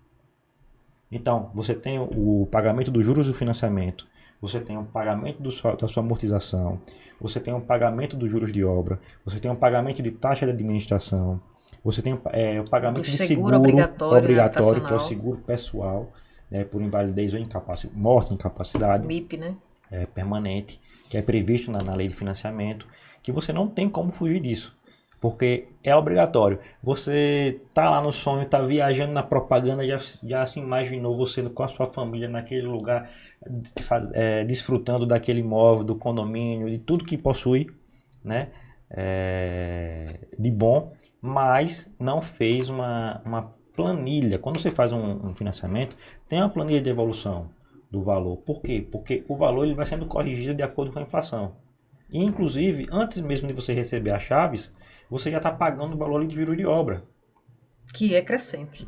Então, você tem o pagamento dos juros do financiamento, você tem um pagamento da sua amortização, você tem um pagamento dos juros de obra, você tem um pagamento de taxa de administração, você tem o pagamento de seguro obrigatório, que é o seguro pessoal, né, por invalidez ou morte, incapacidade. MIP, né? Permanente, que é previsto na lei de financiamento, que você não tem como fugir disso. Porque é obrigatório. Você tá lá no sonho, tá viajando na propaganda, já se imaginou você com a sua família naquele lugar, desfrutando daquele imóvel, do condomínio, de tudo que possui, né? De bom, mas não fez uma planilha. Quando você faz um financiamento, tem uma planilha de evolução do valor. Por quê? Porque o valor ele vai sendo corrigido de acordo com a inflação. E, inclusive, antes mesmo de você receber as chaves, você já está pagando o valor de juros de obra. Que é crescente.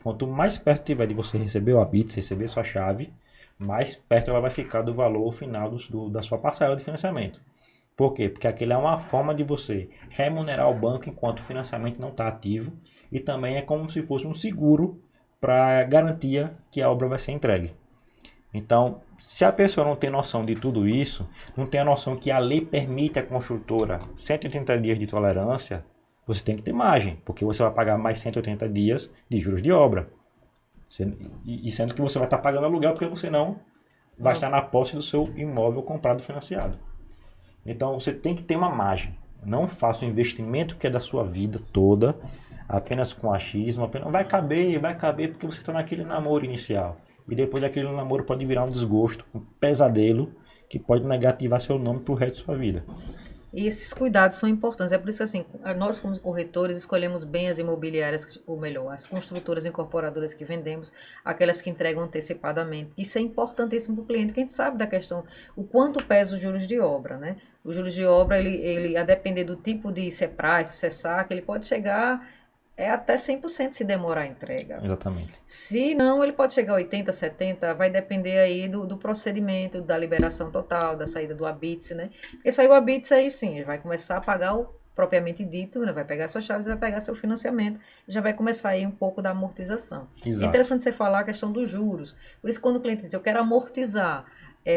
Quanto mais perto tiver de você receber o habite, receber sua chave, mais perto ela vai ficar do valor final da sua parcela de financiamento. Por quê? Porque aquilo é uma forma de você remunerar o banco enquanto o financiamento não está ativo. E também é como se fosse um seguro para garantia que a obra vai ser entregue. Então, se a pessoa não tem noção de tudo isso, não tem a noção que a lei permite à construtora 180 dias de tolerância, você tem que ter margem, porque você vai pagar mais 180 dias de juros de obra. E sendo que você vai estar pagando aluguel porque você não vai estar na posse do seu imóvel comprado financiado. Então, você tem que ter uma margem. Não faça um investimento que é da sua vida toda apenas com achismo, apenas vai caber porque você está naquele namoro inicial. E depois aquele namoro pode virar um desgosto, um pesadelo, que pode negativar seu nome pro resto da sua vida. E esses cuidados são importantes. É por isso assim, nós como corretores escolhemos bem as imobiliárias, ou melhor, as construtoras incorporadoras que vendemos, aquelas que entregam antecipadamente. Isso é importantíssimo para o cliente, que a gente sabe da questão, o quanto pesa os juros de obra, né? Os juros de obra, ele a depender do tipo de CEPRAS, CESAC, ele pode chegar até 100% se demorar a entrega. Exatamente. Se não, ele pode chegar a 80, 70, vai depender aí do procedimento, da liberação total, da saída do habite, né? Porque saiu o habite, aí sim, ele vai começar a pagar o propriamente dito, né? Vai pegar suas chaves, vai pegar seu financiamento, já vai começar aí um pouco da amortização. Exato. É interessante você falar a questão dos juros. Por isso, quando o cliente diz, eu quero amortizar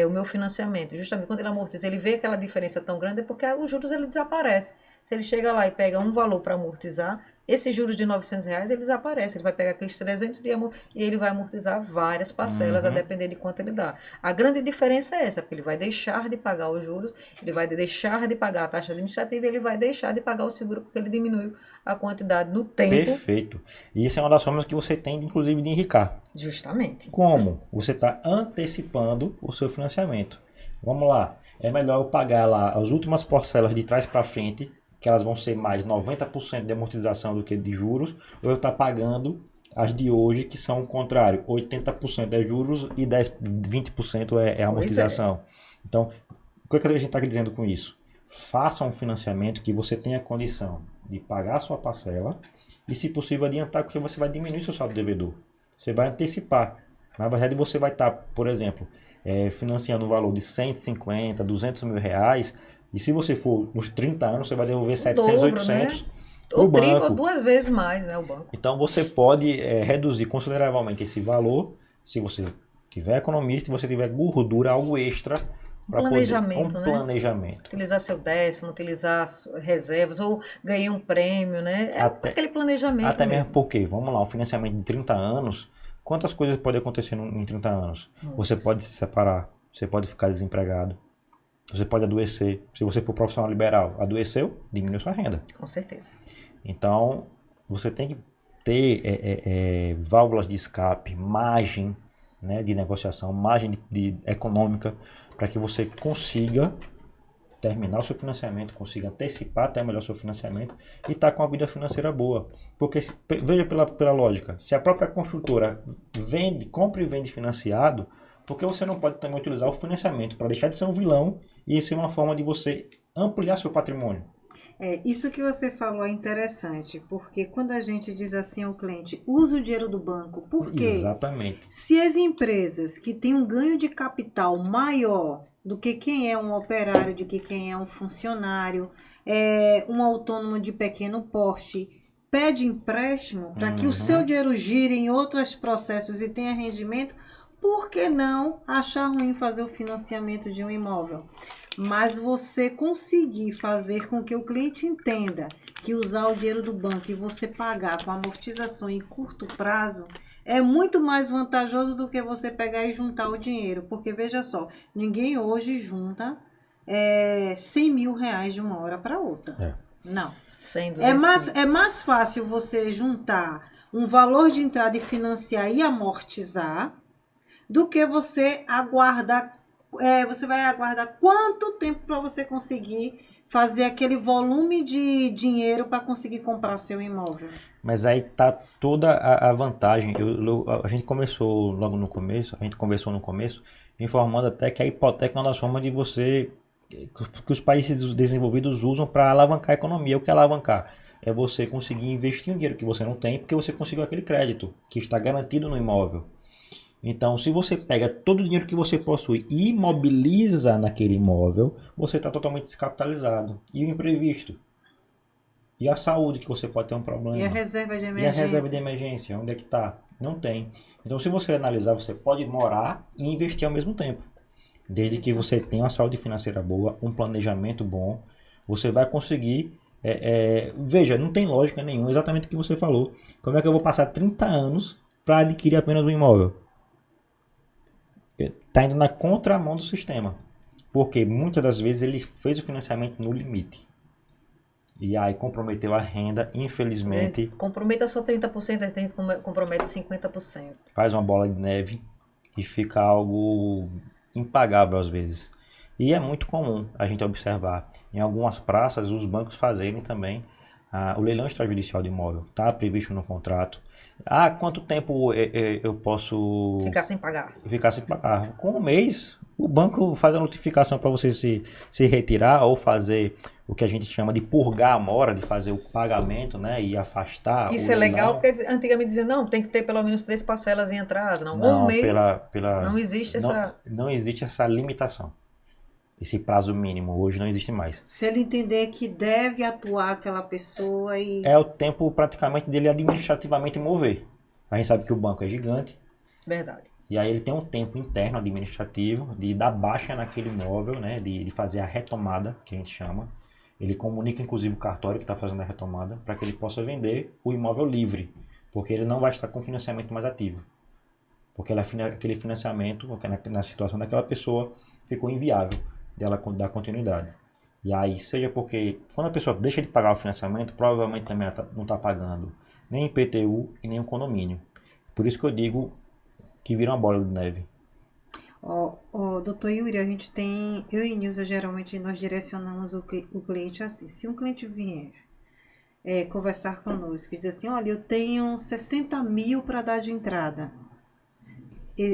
o meu financiamento, justamente quando ele amortiza, ele vê aquela diferença tão grande, é porque os juros ele desaparece. Se ele chega lá e pega um valor para amortizar, esses juros de R$ 900, ele desaparece. Ele vai pegar aqueles 300 de amor e ele vai amortizar várias parcelas, a depender de quanto ele dá. A grande diferença é essa, porque ele vai deixar de pagar os juros, ele vai deixar de pagar a taxa administrativa e ele vai deixar de pagar o seguro, porque ele diminuiu a quantidade no tempo. Perfeito. E isso é uma das formas que você tem, inclusive, de enricar. Justamente. Como? Você está antecipando o seu financiamento. Vamos lá. É melhor eu pagar lá as últimas parcelas de trás para frente, que elas vão ser mais 90% de amortização do que de juros, ou eu estar pagando as de hoje, que são o contrário, 80% é juros e 20% é amortização. Então, o que a gente está dizendo com isso? Faça um financiamento que você tenha condição de pagar a sua parcela e, se possível, adiantar, porque você vai diminuir seu saldo devedor. Você vai antecipar. Na verdade, você vai estar, por exemplo, financiando um valor de 150, 200 mil reais, e se você for nos 30 anos, você vai devolver 700, dobro, 800 né? para o Ou banco. duas vezes mais, né, o banco. Então, você pode reduzir consideravelmente esse valor, se você tiver economista, se você tiver gordura, algo extra, para poder planejamento. Utilizar seu décimo, utilizar reservas, ou ganhar um prêmio, né? Aquele planejamento Até mesmo porque, vamos lá, um financiamento de 30 anos, quantas coisas podem acontecer em 30 anos? Você pode se separar, você pode ficar desempregado, você pode adoecer. Se você for profissional liberal, adoeceu, diminui sua renda. Com certeza. Então, você tem que ter válvulas de escape, margem, né, de negociação, margem econômica, para que você consiga terminar o seu financiamento, consiga antecipar até melhor o seu financiamento e estar com a vida financeira boa. Porque, veja pela lógica, se a própria construtora compra e vende financiado, por que você não pode também utilizar o financiamento para deixar de ser um vilão e ser uma forma de você ampliar seu patrimônio? Isso que você falou é interessante, porque quando a gente diz assim ao cliente, use o dinheiro do banco, porque Exatamente. Se as empresas que têm um ganho de capital maior do que quem é um operário, do que quem é um funcionário, um autônomo de pequeno porte, pede empréstimo para que o seu dinheiro gire em outros processos e tenha rendimento, por que não achar ruim fazer o financiamento de um imóvel? Mas você conseguir fazer com que o cliente entenda que usar o dinheiro do banco e você pagar com amortização em curto prazo é muito mais vantajoso do que você pegar e juntar o dinheiro. Porque, veja só, ninguém hoje junta 100 mil reais de uma hora para outra. Não. É mais fácil você juntar um valor de entrada e financiar e amortizar do que você aguardar. Você vai aguardar quanto tempo para você conseguir fazer aquele volume de dinheiro para conseguir comprar seu imóvel? Mas aí tá toda a vantagem. A gente começou logo no começo, a gente conversou no começo, informando até que a hipoteca é uma das formas de você, que os países desenvolvidos usam para alavancar a economia. O que é alavancar? É você conseguir investir um dinheiro que você não tem, porque você conseguiu aquele crédito que está garantido no imóvel. Então, se você pega todo o dinheiro que você possui e imobiliza naquele imóvel, você está totalmente descapitalizado. E o imprevisto? E a saúde, que você pode ter um problema? E a reserva de emergência? E a reserva de emergência, onde é que está? Não tem. Então, se você analisar, você pode morar e investir ao mesmo tempo. Desde que você tenha uma saúde financeira boa, um planejamento bom, você vai conseguir... veja, não tem lógica nenhuma, exatamente o que você falou. Como é que eu vou passar 30 anos para adquirir apenas um imóvel? Está indo na contramão do sistema. Porque muitas das vezes ele fez o financiamento no limite. E aí comprometeu a renda, infelizmente, Comprometa só 30%, a gente compromete 50%. faz uma bola de neve e fica algo impagável às vezes. E é muito comum a gente observar em algumas praças os bancos fazerem também o leilão extrajudicial de imóvel. Está previsto no contrato. Quanto tempo eu posso Ficar sem pagar. ficar sem pagar? Com um mês, o banco faz a notificação para você se retirar ou fazer o que a gente chama de purgar a mora, de fazer o pagamento, né, e afastar Isso o é legal, leilão. porque antigamente dizia, não, tem que ter pelo menos 3 parcelas em atraso. Não, Não, um mês não existe não, essa... não existe essa limitação. Esse prazo mínimo hoje não existe mais. Se ele entender que deve atuar aquela pessoa e É o tempo praticamente dele administrativamente mover. A gente sabe que o banco é gigante, Verdade. e aí ele tem um tempo interno administrativo de dar baixa naquele imóvel, né, de fazer a retomada, que a gente chama. Ele comunica inclusive o cartório que está fazendo a retomada para que ele possa vender o imóvel livre, porque ele não vai estar com financiamento mais ativo. Porque aquele financiamento, na situação daquela pessoa, ficou inviável dela dar continuidade. E aí, seja porque quando a pessoa deixa de pagar o financiamento, provavelmente também ela não está pagando nem IPTU e nem o condomínio. Por isso que eu digo que vira uma bola de neve. Doutor Yuri, a gente tem, eu e Nilza, geralmente nós direcionamos o cliente assim. Se um cliente vier conversar conosco e dizer assim, olha, eu tenho 60 mil para dar de entrada.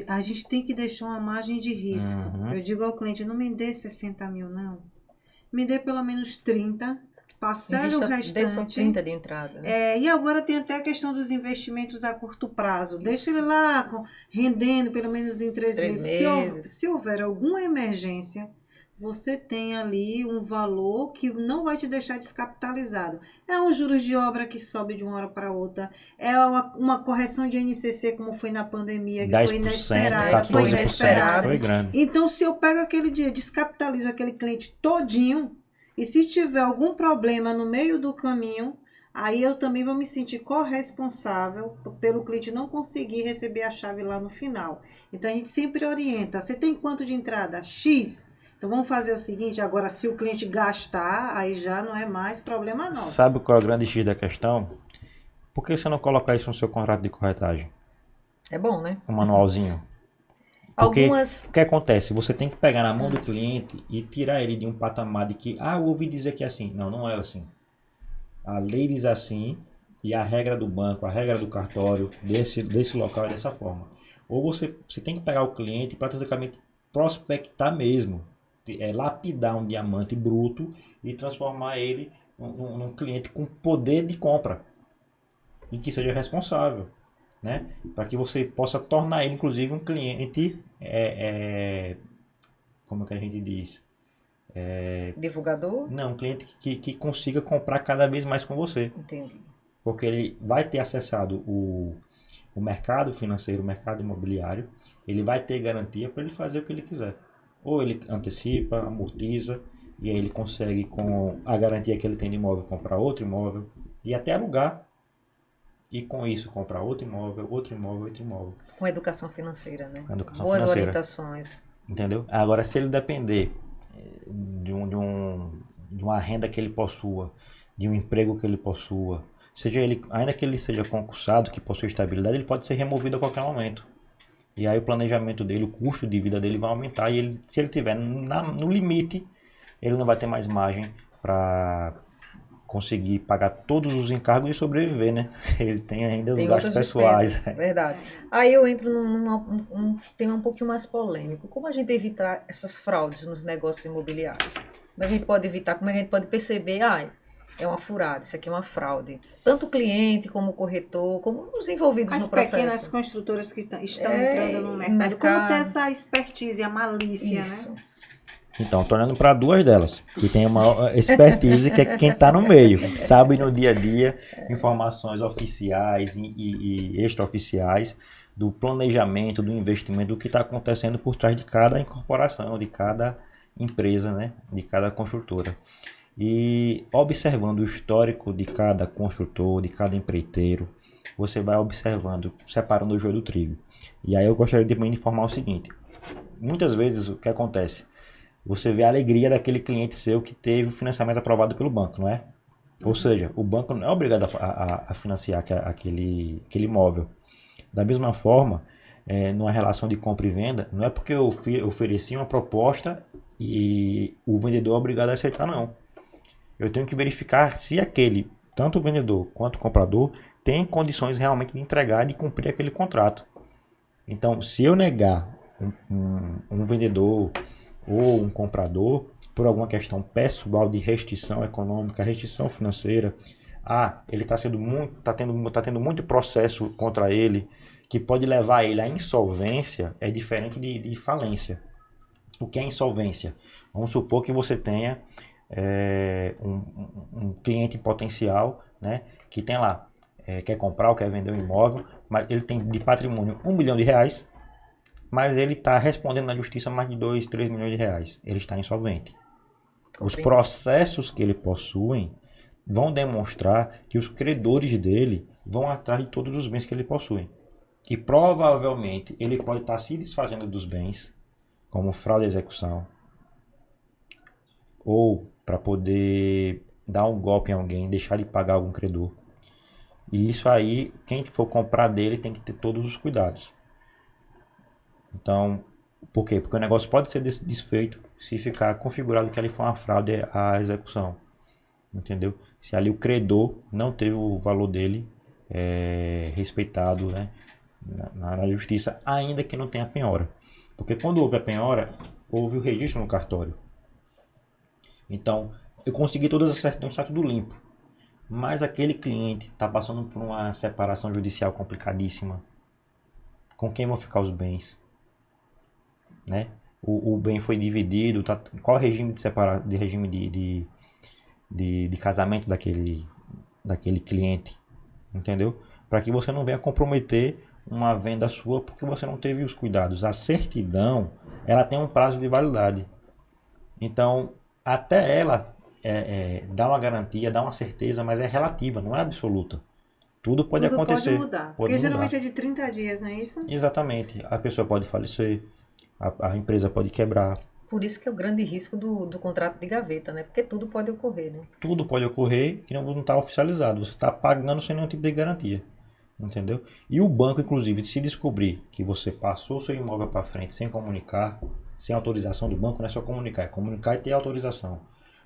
A gente tem que deixar uma margem de risco. Eu digo ao cliente, não me dê 60 mil, não. Me dê pelo menos 30, parcele o Dê só restante. 30 de entrada, né? E agora tem até a questão dos investimentos a curto prazo. Deixa ele lá rendendo pelo menos em 3 3 meses. Se houver alguma emergência, você tem ali um valor que não vai te deixar descapitalizado. É um juros de obra que sobe de uma hora para outra. É uma correção de INCC, como foi na pandemia, que 10%, foi inesperada. 14%, foi grande. Então, se eu pego aquele dia, descapitalizo aquele cliente todinho, e se tiver algum problema no meio do caminho, aí eu também vou me sentir corresponsável pelo cliente não conseguir receber a chave lá no final. Então, a gente sempre orienta. Você tem quanto de entrada? X. Então, vamos fazer o seguinte, agora, se o cliente gastar, aí já não é mais problema nosso. Sabe qual é o grande X da questão? Por que você não coloca isso no seu contrato de corretagem? É bom, né? Um manualzinho. Porque Algumas... o que acontece? Você tem que pegar na mão do cliente e tirar ele de um patamar de que, eu ouvi dizer que é assim. Não, não é assim. A lei diz assim, e a regra do banco, a regra do cartório, desse local é dessa forma. Ou você tem que pegar o cliente e praticamente prospectar mesmo. Lapidar um diamante bruto e transformar ele num cliente com poder de compra. E que seja responsável. Né? Para que você possa tornar ele, inclusive, um cliente, como é que a gente diz? Divulgador? Não, um cliente que consiga comprar cada vez mais com você. Entendi. Porque ele vai ter acessado o mercado financeiro, o mercado imobiliário, ele vai ter garantia para ele fazer o que ele quiser. Ou ele antecipa, amortiza, e aí ele consegue, com a garantia que ele tem de imóvel, comprar outro imóvel e até alugar. E com isso comprar outro imóvel, outro imóvel, outro imóvel. Com educação financeira, né? Com educação Boas financeira. orientações. Entendeu? Agora, se ele depender de uma renda que ele possua, de um emprego que ele possua, seja ele, ainda que ele seja concursado, que possua estabilidade, ele pode ser removido a qualquer momento. E aí o planejamento dele, o custo de vida dele vai aumentar. E ele, se ele estiver no limite, ele não vai ter mais margem para conseguir pagar todos os encargos e sobreviver, né? Ele tem ainda os gastos pessoais. Despesas, verdade. Aí eu entro num tema um pouquinho mais polêmico. Como a gente evitar essas fraudes nos negócios imobiliários? Como a gente pode evitar? Como a gente pode perceber? É uma furada, isso aqui é uma fraude. Tanto o cliente, como o corretor, como os envolvidos no processo. As pequenas construtoras que estão entrando no mercado. Como ter essa expertise, a malícia, isso, né? Então, tô olhando para duas delas, que tem uma expertise, que é quem está no meio, sabe no dia a dia informações oficiais e extraoficiais do planejamento, do investimento, do que está acontecendo por trás de cada incorporação, de cada empresa, né, de cada construtora. E observando o histórico de cada construtor, de cada empreiteiro, você vai observando, separando o joio do trigo. E aí eu gostaria também de informar o seguinte: muitas vezes o que acontece? Você vê a alegria daquele cliente seu que teve o financiamento aprovado pelo banco, não é? Ou seja, o banco não é obrigado a financiar aquele imóvel. Da mesma forma, numa relação de compra e venda, não é porque eu ofereci uma proposta e o vendedor é obrigado a aceitar, não. Eu tenho que verificar se aquele, tanto o vendedor quanto o comprador, tem condições realmente de entregar e de cumprir aquele contrato. Então, se eu negar um vendedor ou um comprador por alguma questão pessoal de restrição econômica, restrição financeira, ele tá tendo muito processo contra ele, que pode levar ele à insolvência, é diferente de falência. O que é insolvência? Vamos supor que você tenha um cliente potencial, né, que tem lá, quer comprar ou quer vender um imóvel, mas ele tem de patrimônio R$ 1 milhão, mas ele está respondendo na justiça mais de 2, 3 milhões de reais. Ele está insolvente. Os processos que ele possui vão demonstrar que os credores dele vão atrás de todos os bens que ele possui. E provavelmente ele pode estar se desfazendo dos bens, como fraude de execução, ou para poder dar um golpe em alguém, deixar de pagar algum credor. E isso aí, quem for comprar dele tem que ter todos os cuidados. Então, por quê? Porque o negócio pode ser desfeito se ficar configurado que ali foi uma fraude à execução. Entendeu? Se ali o credor não teve o valor dele respeitado, né, na justiça, ainda que não tenha penhora. Porque quando houve a penhora, houve o registro no cartório. Então, eu consegui todas as certidões, está tudo limpo. Mas aquele cliente está passando por uma separação judicial complicadíssima. Com quem vão ficar os bens? Né? O bem foi dividido, qual é o regime de casamento daquele cliente, entendeu? Para que você não venha comprometer uma venda sua porque você não teve os cuidados. A certidão, ela tem um prazo de validade. Então, até ela dá uma garantia, dá uma certeza, mas é relativa, não é absoluta. Tudo pode acontecer. Pode mudar. Porque geralmente é de 30 dias, não é isso? Exatamente. A pessoa pode falecer, a empresa pode quebrar. Por isso que é o grande risco do contrato de gaveta, né? Porque tudo pode ocorrer, né? Tudo pode ocorrer e não está oficializado. Você está pagando sem nenhum tipo de garantia. Entendeu? E o banco, inclusive, se descobrir que você passou o seu imóvel para frente sem comunicar, sem autorização do banco, não é só comunicar, é comunicar e ter autorização.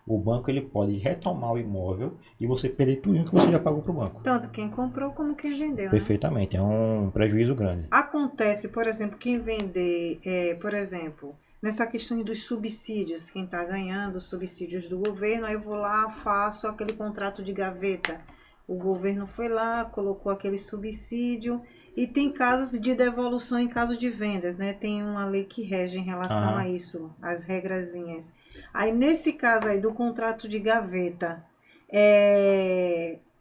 O banco ele pode retomar o imóvel e você perder tudo que você já pagou para o banco. Tanto quem comprou como quem vendeu. Perfeitamente, né? É um prejuízo grande. Acontece, por exemplo, quem vender, por exemplo, nessa questão dos subsídios, quem está ganhando os subsídios do governo, aí eu vou lá, faço aquele contrato de gaveta. O governo foi lá, colocou aquele subsídio e tem casos de devolução em caso de vendas, né? Tem uma lei que rege em relação a isso, as regrazinhas. Aí nesse caso aí do contrato de gaveta,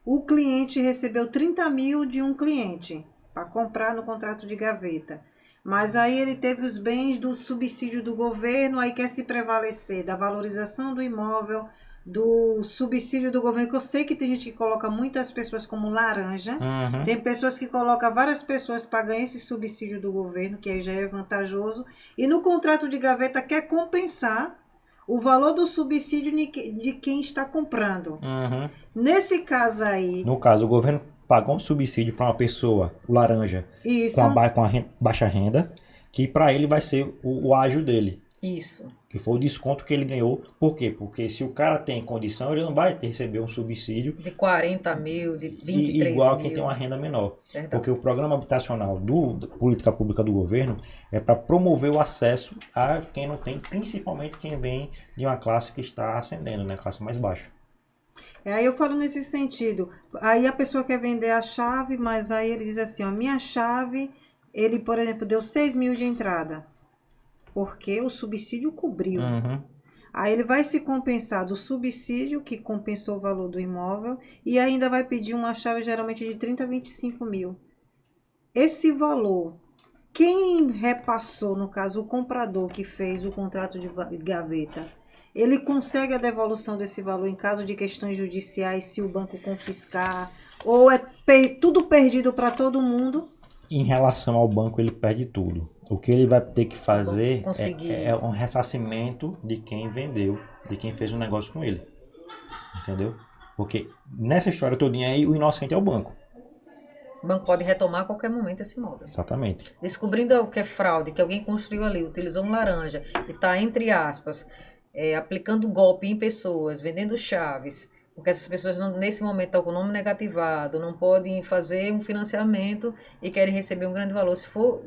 o cliente recebeu 30 mil de um cliente para comprar no contrato de gaveta. Mas aí ele teve os bens do subsídio do governo, aí quer se prevalecer da valorização do imóvel, do subsídio do governo, que eu sei que tem gente que coloca muitas pessoas como laranja, tem pessoas que colocam várias pessoas para ganhar esse subsídio do governo, que aí já é vantajoso, e no contrato de gaveta quer compensar o valor do subsídio de quem está comprando. Nesse caso aí... No caso, o governo pagou um subsídio para uma pessoa, o laranja, isso, com a baixa renda, que para ele vai ser o ágio dele. Isso. Que foi o desconto que ele ganhou. Por quê? Porque se o cara tem condição, ele não vai receber um subsídio de 40 mil, de 23 mil. Igual a quem tem uma renda menor. Verdade. Porque o programa habitacional da política pública do governo é para promover o acesso a quem não tem, principalmente quem vem de uma classe que está ascendendo, né? Classe mais baixa. Aí eu falo nesse sentido. Aí a pessoa quer vender a chave, mas aí ele diz assim, ó, minha chave, ele, por exemplo, deu 6 mil de entrada. Porque o subsídio cobriu. Aí ele vai se compensar do subsídio, que compensou o valor do imóvel, e ainda vai pedir uma chave geralmente de 30 a 25 mil. Esse valor, quem repassou, no caso, o comprador que fez o contrato de gaveta, ele consegue a devolução desse valor em caso de questões judiciais, se o banco confiscar, ou é tudo perdido para todo mundo? Em relação ao banco, ele perde tudo. O que ele vai ter que fazer é um ressarcimento de quem vendeu, de quem fez um negócio com ele. Entendeu? Porque nessa história todinha aí, o inocente é o banco. O banco pode retomar a qualquer momento esse imóvel. Exatamente. Descobrindo o que é fraude, que alguém construiu ali, utilizou um laranja e está, entre aspas, aplicando golpe em pessoas, vendendo chaves, porque essas pessoas nesse momento estão com o nome negativado, não podem fazer um financiamento e querem receber um grande valor. Se for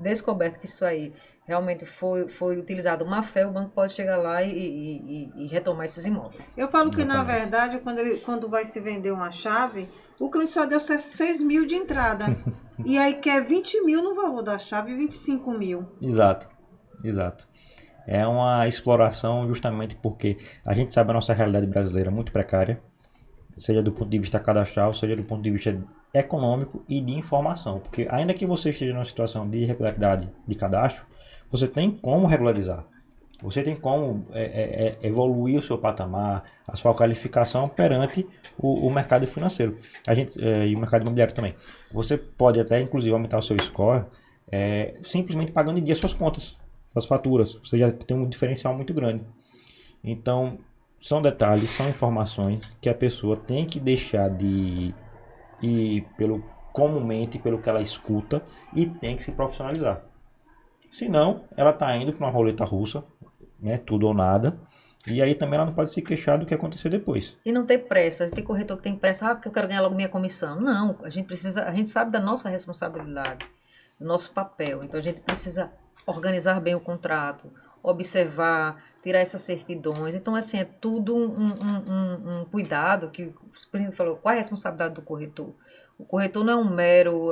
descoberto que isso aí realmente foi utilizado má fé, o banco pode chegar lá e retomar esses imóveis. Eu falo que, na Exatamente. verdade, quando vai se vender uma chave, o cliente só deu 6 mil de entrada. E aí quer 20 mil no valor da chave e 25 mil. Exato. É uma exploração justamente porque a gente sabe a nossa realidade brasileira é muito precária, seja do ponto de vista cadastral, seja do ponto de vista econômico e de informação. Porque ainda que você esteja numa situação de irregularidade de cadastro, você tem como regularizar. Você tem como evoluir o seu patamar, a sua qualificação perante o mercado financeiro e o mercado imobiliário também. Você pode até, inclusive, aumentar o seu score simplesmente pagando em dia suas contas, suas faturas. Você já tem um diferencial muito grande. Então, são detalhes, são informações que a pessoa tem que deixar de ir comumente pelo que ela escuta e tem que se profissionalizar. Senão, ela está indo para uma roleta russa, né, tudo ou nada, e aí também ela não pode se queixar do que aconteceu depois. E não ter pressa, tem corretor que tem pressa, porque eu quero ganhar logo minha comissão. Não, a gente sabe da nossa responsabilidade, do nosso papel. Então a gente precisa organizar bem o contrato, observar, tirar essas certidões. Então, assim, é tudo um cuidado que o presidente falou, qual é a responsabilidade do corretor? O corretor não é um mero...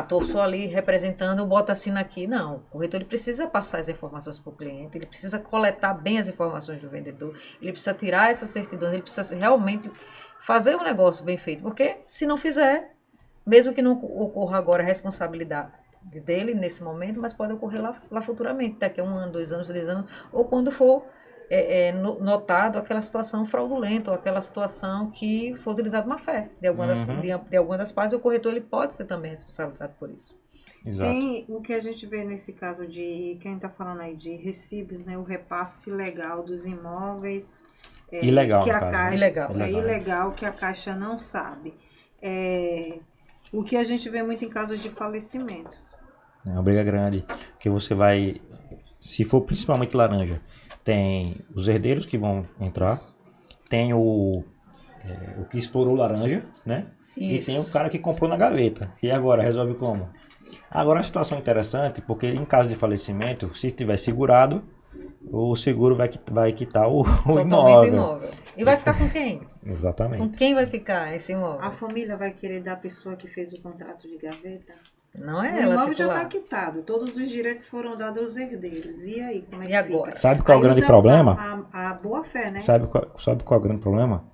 estou só ali representando, bota assina aqui. Não, o corretor ele precisa passar as informações para o cliente, ele precisa coletar bem as informações do vendedor, ele precisa tirar essas certidões, ele precisa realmente fazer um negócio bem feito, porque se não fizer, mesmo que não ocorra agora a responsabilidade dele nesse momento, mas pode ocorrer lá futuramente, daqui a 1 ano, 2 anos, 3 anos, ou quando for notado aquela situação fraudulenta, ou aquela situação que foi utilizada má fé de alguma das partes, o corretor ele pode ser também responsabilizado por isso. Exato. Tem o que a gente vê nesse caso de quem está falando aí de recibos, né, o repasse ilegal dos imóveis, Ilegal, que no a caso, né? Caixa Ilegal. é ilegal, que a Caixa não sabe. O que a gente vê muito em casos de falecimentos. É uma briga grande, porque você vai, se for principalmente laranja, tem os herdeiros que vão entrar, tem o que explorou laranja, né? Isso. E tem o cara que comprou na gaveta. E agora, resolve como? Agora, uma situação interessante, porque em caso de falecimento, se estiver segurado, o seguro vai quitar o Totalmente imóvel. E vai ficar com quem? Com Exatamente. quem vai ficar esse A imóvel? família vai querer dar a pessoa que fez o contrato de gaveta? Não é O ela imóvel já titular. está quitado, todos os direitos foram dados aos herdeiros. E aí, como é que E agora? fica? Sabe qual é o Aí grande usa problema? A boa fé, né? Sabe qual é o grande problema?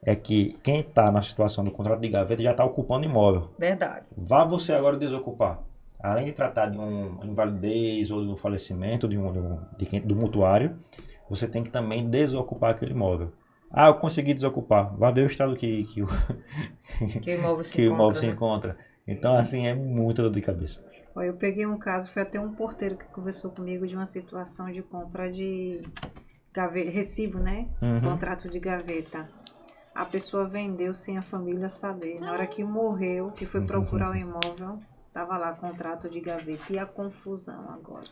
É que quem está na situação do contrato de gaveta já está ocupando imóvel. Verdade. Vá você agora desocupar. Além de tratar de uma invalidez ou de um falecimento do mutuário, você tem que também desocupar aquele imóvel. Eu consegui desocupar. Vá ver o estado que Que o imóvel se que o imóvel encontra, se né? encontra. Então, assim, é muita dor de cabeça. Ó, eu peguei um caso, foi até um porteiro que conversou comigo de uma situação de compra de recibo, né? Uhum. Contrato de gaveta. A pessoa vendeu sem a família saber. Na hora que morreu, que foi procurar o imóvel, tava lá contrato de gaveta. E a confusão agora.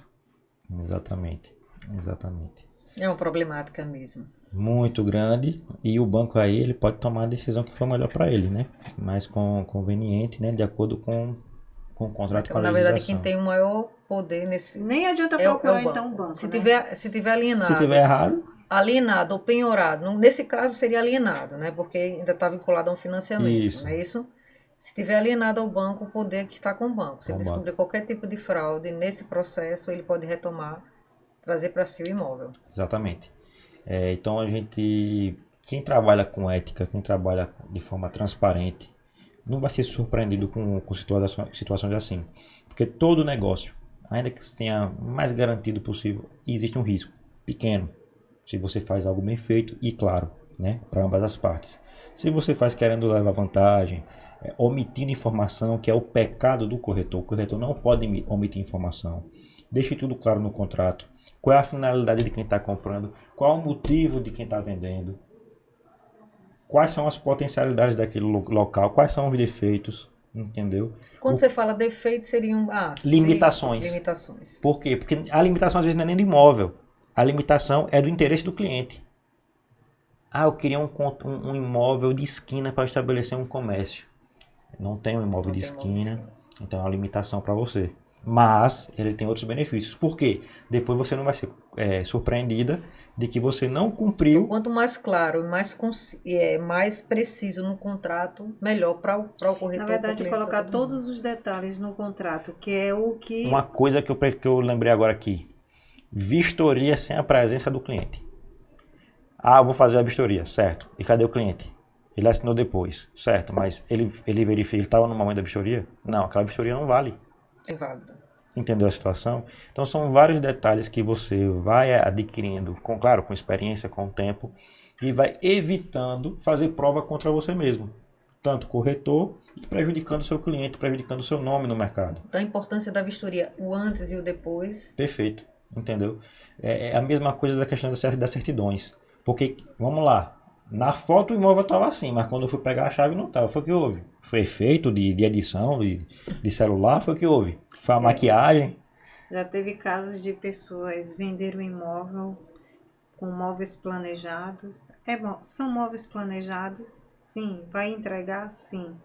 Exatamente. É uma problemática mesmo. Muito grande, e o banco aí ele pode tomar a decisão que for melhor para ele, né? Mais conveniente, né? De acordo com o contrato, com a Na verdade, legislação. quem tem o maior poder nesse... Nem adianta É o procurar banco. então o banco, Se né? tiver alienado, Se tiver errado, alienado ou penhorado, nesse caso seria alienado, né? Porque ainda está vinculado a um financiamento, Isso. não é isso? Se tiver alienado ao banco, o poder que está com o banco. Se Com ele o descobrir qualquer tipo de fraude nesse processo, ele pode retomar, trazer para si o imóvel. exatamente. Então quem trabalha com ética, quem trabalha de forma transparente, não vai ser surpreendido com situações assim. Porque todo negócio, ainda que se tenha o mais garantido possível, existe um risco pequeno. Se você faz algo bem feito e claro, né, para ambas as partes. Se você faz querendo levar vantagem, omitindo informação, que é o pecado do corretor. O corretor não pode omitir informação. Deixe tudo claro no contrato. Qual é a finalidade de quem está comprando? Qual é o motivo de quem está vendendo? quais são as potencialidades daquele local, quais são os defeitos, entendeu? Quando você fala defeito, seriam Limitações. limitações. Por quê? Porque a limitação às vezes não é nem do imóvel. A limitação é do interesse do cliente. Eu queria um imóvel de esquina para estabelecer um comércio. Não tem um imóvel de esquina, então é uma limitação para você. Mas ele tem outros benefícios. Por quê? Depois você não vai ser surpreendida de que você não cumpriu. Então, quanto mais claro e mais preciso no contrato, melhor para o corretor. Na verdade, pro colocar cliente, pra todo mundo. todos os detalhes no contrato, que é o que... Uma coisa que eu lembrei agora aqui. Vistoria sem a presença do cliente. Eu vou fazer a vistoria, certo. E cadê o cliente? Ele assinou depois, certo. Mas ele verifica, ele estava no momento da vistoria? Não, aquela vistoria não vale. É válido. Entendeu a situação? Então são vários detalhes que você vai adquirindo, claro, com experiência, com o tempo, e vai evitando fazer prova contra você mesmo. Tanto corretor, e prejudicando o seu cliente, prejudicando o seu nome no mercado. Então a importância da vistoria, o antes e o depois. Perfeito, entendeu? É a mesma coisa da questão das certidões. Porque, vamos lá, na foto o imóvel estava assim, mas quando eu fui pegar a chave não estava. Foi o que houve? Foi efeito de edição, de celular, foi o que houve? Foi a maquiagem? Já teve casos de pessoas venderam imóvel com móveis planejados. São móveis planejados? Sim. Vai entregar? Sim.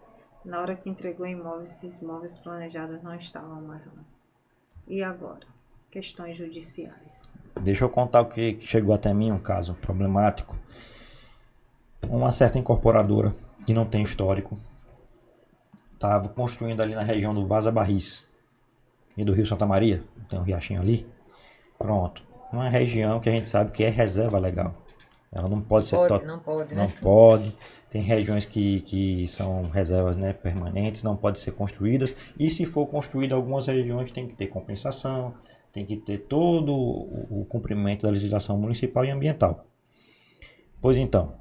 Na hora que entregou o imóvel, esses móveis planejados não estavam mais lá. E agora? Questões judiciais. Deixa eu contar o que chegou até mim, um caso problemático. Uma certa incorporadora que não tem histórico estava construindo ali na região do Vaza Barris e do Rio Santa Maria, tem um riachinho ali. Pronto. Uma região que a gente sabe que é reserva legal. Ela não pode ser... Não pode, né? Não pode. Tem regiões que são reservas, né, permanentes, não podem ser construídas. E se for construída, algumas regiões tem que ter compensação, tem que ter todo o cumprimento da legislação municipal e ambiental. Pois então,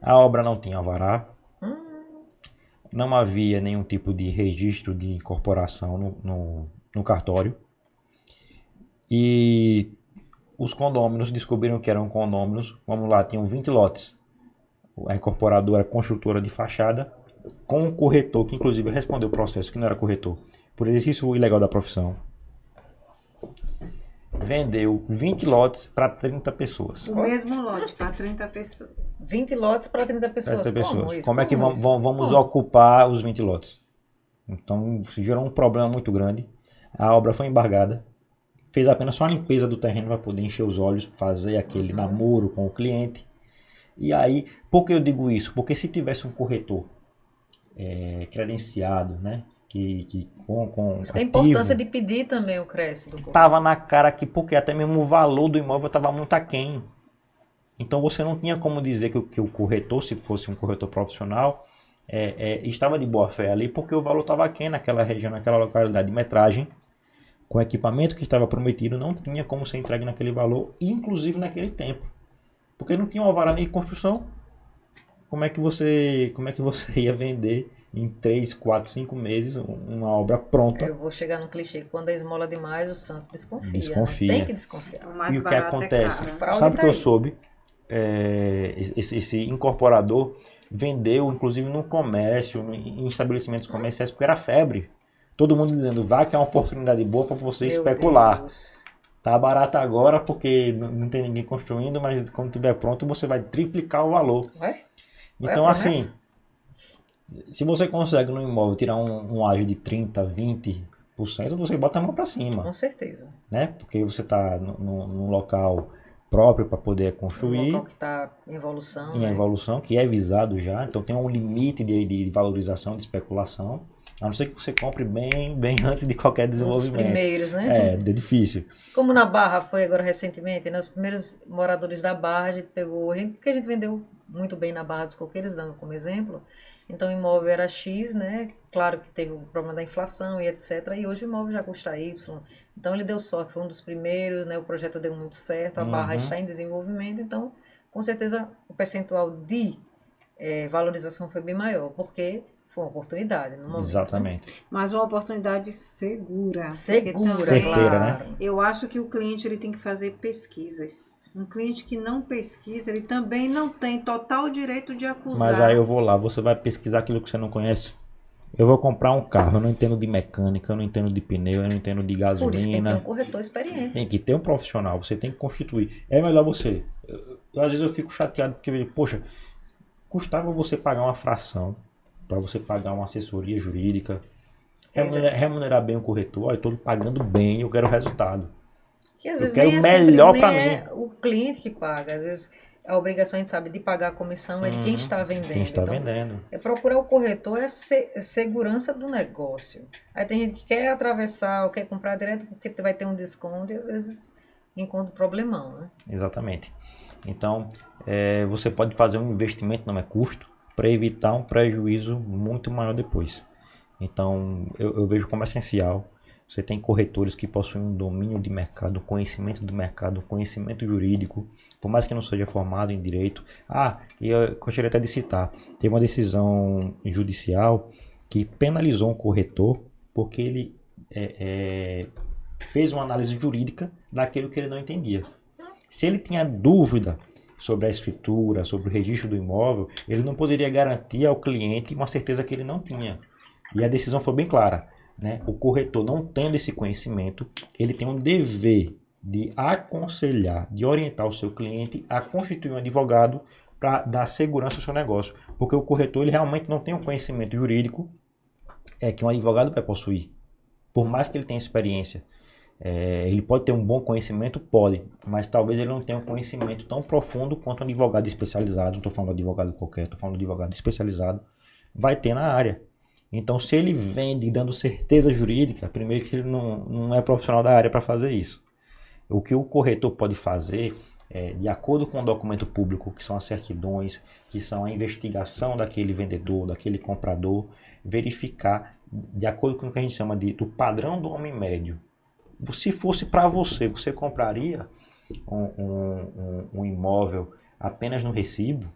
a obra não tinha alvará, não havia nenhum tipo de registro de incorporação no cartório. E os condôminos descobriram que eram condôminos, vamos lá, tinham 20 lotes. A incorporadora construtora de fachada, com o corretor, que inclusive respondeu o processo, que não era corretor, por exercício ilegal da profissão, vendeu 20 lotes para 30 pessoas. O mesmo lote para 30 pessoas. 20 lotes para 30 pessoas. 30 pessoas. Isso? Como é que Como isso? vamos ocupar os 20 lotes? Então gerou um problema muito grande. A obra foi embargada. Fez apenas só a limpeza do terreno para poder encher os olhos, fazer aquele namoro com o cliente. E aí, por que eu digo isso? Porque se tivesse um corretor credenciado, né? Com A importância de pedir também o crédito do corretor. Tava na cara que, porque até mesmo o valor do imóvel estava muito aquém. Então você não tinha como dizer que o corretor, se fosse um corretor profissional, estava de boa fé ali, porque o valor estava aquém naquela região, naquela localidade de metragem, com o equipamento que estava prometido, não tinha como ser entregue naquele valor, inclusive naquele tempo. Porque não tinha um alvará de construção. Como é que você ia vender em 3, 4, 5 meses uma obra pronta? Eu vou chegar no clichê, quando a esmola demais, o santo desconfia. Desconfia. Né? Tem que desconfiar. O mais E o que barato acontece? é caro. Sabe o que eu soube? Esse incorporador vendeu, inclusive, no comércio, em estabelecimentos comerciais, porque era febre. Todo mundo dizendo, vai que é uma oportunidade boa para você Meu especular. Deus. Tá barato agora porque não tem ninguém construindo, mas quando estiver pronto você vai triplicar o valor. Ué? Então assim, se você consegue no imóvel tirar um ágio de 30, 20%, você bota a mão para cima. Com certeza. Né? Porque você está num local próprio para poder Um construir. local que está em evolução. Em né? evolução, que é visado já. Então tem um limite de valorização, de especulação. A não ser que você compre bem antes de qualquer Um dos desenvolvimento. primeiros, né? É difícil. Como na Barra foi agora recentemente, né? Os primeiros moradores da Barra, a gente pegou, porque a gente vendeu muito bem na Barra dos Coqueiros, dando como exemplo. Então o imóvel era X, né? Claro que teve o problema da inflação e etc. E hoje o imóvel já custa Y. Então ele deu sorte, foi um dos primeiros, né? O projeto deu muito certo, a Barra está em desenvolvimento. Então, com certeza, o percentual de valorização foi bem maior, porque foi uma oportunidade no momento. Exatamente. Né? Mas uma oportunidade segura. Segura, Porque também Certeira, claro. né? Eu acho que o cliente ele tem que fazer pesquisas. Um cliente que não pesquisa, ele também não tem total direito de acusar. Mas aí eu vou lá, você vai pesquisar aquilo que você não conhece. Eu vou comprar um carro, eu não entendo de mecânica, eu não entendo de pneu, eu não entendo de Por isso tem que ter um gasolina. corretor experiente. Tem que ter um profissional, você tem que constituir. É melhor você. Às vezes eu fico chateado porque, poxa, custava você pagar uma fração para você pagar uma assessoria jurídica, Pois é. remunerar bem o corretor. Olha, eu estou pagando bem, eu quero resultado. Que às Eu vezes quero nem o é sempre, melhor nem para é mim. o cliente que paga. Às vezes a obrigação, a gente sabe, de pagar a comissão é de quem está vendendo. Quem está Então, vendendo. é procurar o corretor, é segurança do negócio. Aí tem gente que quer atravessar ou quer comprar direto porque vai ter um desconto e às vezes encontra um problemão, né? Exatamente. Então, você pode fazer um investimento, não é curto, para evitar um prejuízo muito maior depois. Então, eu vejo como essencial. Você tem corretores que possuem um domínio de mercado, um conhecimento do mercado, um conhecimento jurídico, por mais que não seja formado em direito. E eu gostaria até de citar, teve uma decisão judicial que penalizou um corretor porque ele fez uma análise jurídica daquilo que ele não entendia. Se ele tinha dúvida sobre a escritura, sobre o registro do imóvel, ele não poderia garantir ao cliente uma certeza que ele não tinha. E a decisão foi bem clara, né? O corretor, não tendo esse conhecimento, ele tem um dever de aconselhar, de orientar o seu cliente a constituir um advogado para dar segurança ao seu negócio. Porque o corretor ele realmente não tem um conhecimento jurídico que um advogado vai possuir. Por mais que ele tenha experiência. Ele pode ter um bom conhecimento? Pode, mas talvez ele não tenha um conhecimento tão profundo quanto um advogado especializado. Não estou falando de advogado qualquer, estou falando de advogado especializado, vai ter na área. Então, se ele vende dando certeza jurídica, primeiro que ele não é profissional da área para fazer isso. O que o corretor pode fazer, de acordo com o documento público, que são as certidões, que são a investigação daquele vendedor, daquele comprador, verificar, de acordo com o que a gente chama do padrão do homem médio. Se fosse para você, você compraria um imóvel apenas no recibo?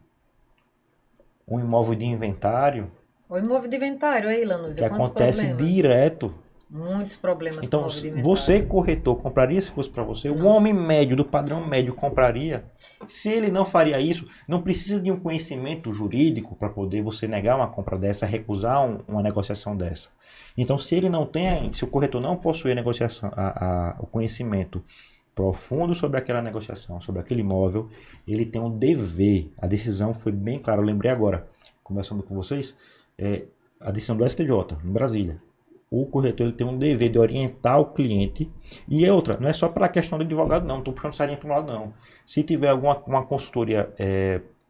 Um imóvel de inventário? O imóvel de inventário, aí, Lanús, Que quantos acontece problemas? direto. Muitos problemas com Então, imóvel de inventário. você, corretor, compraria se fosse para você? O homem médio, do padrão médio, compraria? Se ele não faria isso, não precisa de um conhecimento jurídico para poder você negar uma compra dessa, recusar uma negociação dessa. Então, se ele não tem, se o corretor não possui a negociação, o conhecimento profundo sobre aquela negociação, sobre aquele imóvel, ele tem um dever. A decisão foi bem clara, eu lembrei agora, conversando com vocês, a decisão do STJ, em Brasília. O corretor ele tem um dever de orientar o cliente. E outra, não é só para a questão do advogado, não. Não estou puxando sardinha para um lado, não. Se tiver uma consultoria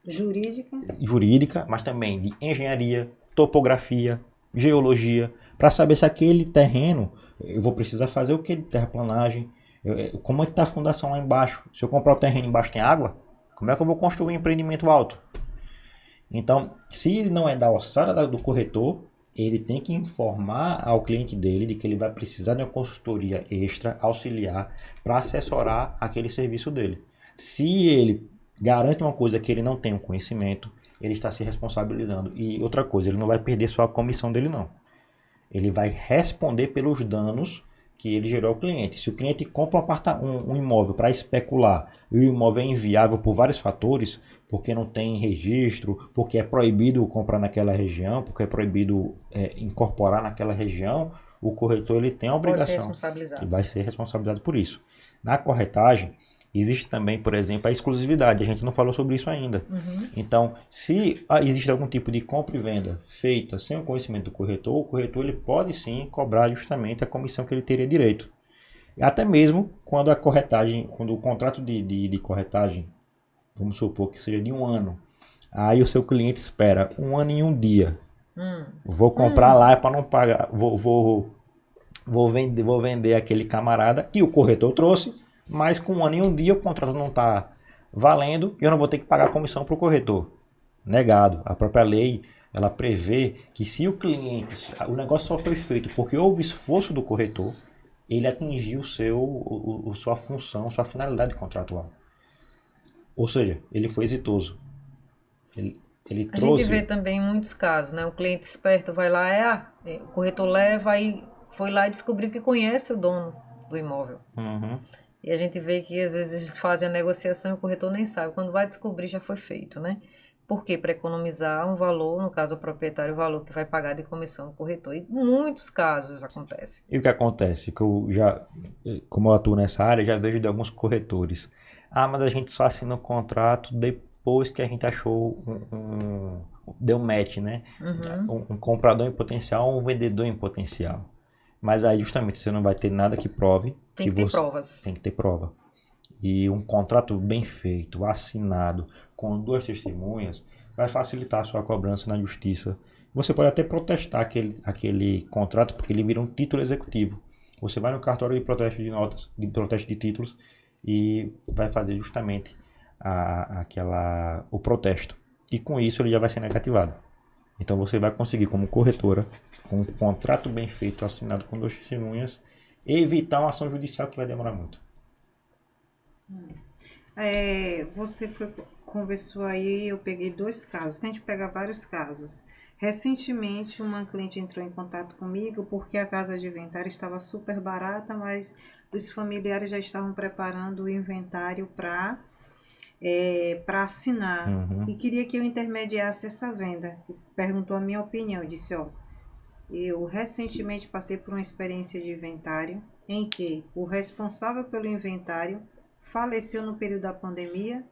jurídica, mas também de engenharia, topografia, geologia, para saber se aquele terreno, eu vou precisar fazer o que de terraplanagem, como é que está a fundação lá embaixo. Se eu comprar o terreno embaixo tem água, como é que eu vou construir um empreendimento alto? Então, se não é da alçada do corretor, ele tem que informar ao cliente dele de que ele vai precisar de uma consultoria extra, auxiliar, para assessorar aquele serviço dele. Se ele garante uma coisa que ele não tem o conhecimento, ele está se responsabilizando. E outra coisa, ele não vai perder só a comissão dele, não. Ele vai responder pelos danos que ele gerou ao cliente. Se o cliente compra um imóvel para especular e o imóvel é inviável por vários fatores, porque não tem registro, porque é proibido comprar naquela região, porque é proibido incorporar naquela região, o corretor ele tem a obrigação e vai ser responsabilizado por isso. Na corretagem, existe também, por exemplo, a exclusividade. A gente não falou sobre isso ainda. Então, se existe algum tipo de compra e venda feita sem o conhecimento do corretor, o corretor ele pode sim cobrar justamente a comissão que ele teria direito. Até mesmo quando a corretagem, quando o contrato de corretagem, vamos supor que seja de 1 ano, aí o seu cliente espera 1 ano e 1 dia. Vou comprar lá para não pagar, vou vender aquele camarada que o corretor trouxe, mas com 1 ano e 1 dia o contrato não está valendo e eu não vou ter que pagar comissão para o corretor. Negado. A própria lei, ela prevê que se o cliente, o negócio só foi feito porque houve esforço do corretor, ele atingiu sua função, sua finalidade contratual. Ou seja, ele foi exitoso. Ele trouxe... A gente vê também muitos casos, né? O cliente esperto vai lá, o corretor leva e foi lá e descobriu que conhece o dono do imóvel. E a gente vê que às vezes fazem a negociação e o corretor nem sabe. Quando vai descobrir, já foi feito, né? Por quê? Para economizar um valor, no caso o proprietário, o valor que vai pagar de comissão do corretor. E em muitos casos acontece. E o que acontece? Que eu já, como eu atuo nessa área, já vejo de alguns corretores. Ah, mas a gente só assina o contrato depois que a gente achou deu match, né? Um comprador em potencial ou um vendedor em potencial. Mas aí justamente você não vai ter nada que prove. Tem que ter provas. Tem que ter prova. E um contrato bem feito, assinado, com 2 testemunhas, vai facilitar a sua cobrança na justiça. Você pode até protestar aquele contrato, porque ele vira um título executivo. Você vai no cartório de protesto de notas, de protesto de títulos, e vai fazer justamente o protesto. E com isso ele já vai ser negativado. Então você vai conseguir, como corretora, com um contrato bem feito, assinado com 2 testemunhas, evitar uma ação judicial que vai demorar muito. Você conversou aí, eu peguei 2 casos, que a gente pega vários casos. Recentemente, uma cliente entrou em contato comigo porque a casa de inventário estava super barata, mas os familiares já estavam preparando o inventário para assinar e queria que eu intermediasse essa venda. Perguntou a minha opinião, eu disse, eu recentemente passei por uma experiência de inventário em que o responsável pelo inventário faleceu no período da pandemia,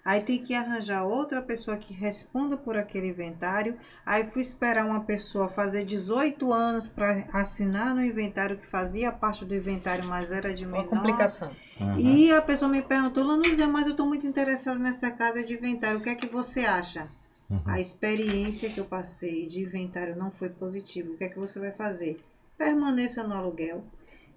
aí tem que arranjar outra pessoa que responda por aquele inventário, aí fui esperar uma pessoa fazer 18 anos para assinar no inventário que fazia parte do inventário, mas era de menor. Uma complicação. E a pessoa me perguntou, Lanuzia, mas eu estou muito interessada nessa casa de inventário, o que é que você acha? A experiência que eu passei de inventário não foi positiva, o que é que você vai fazer? Permaneça no aluguel.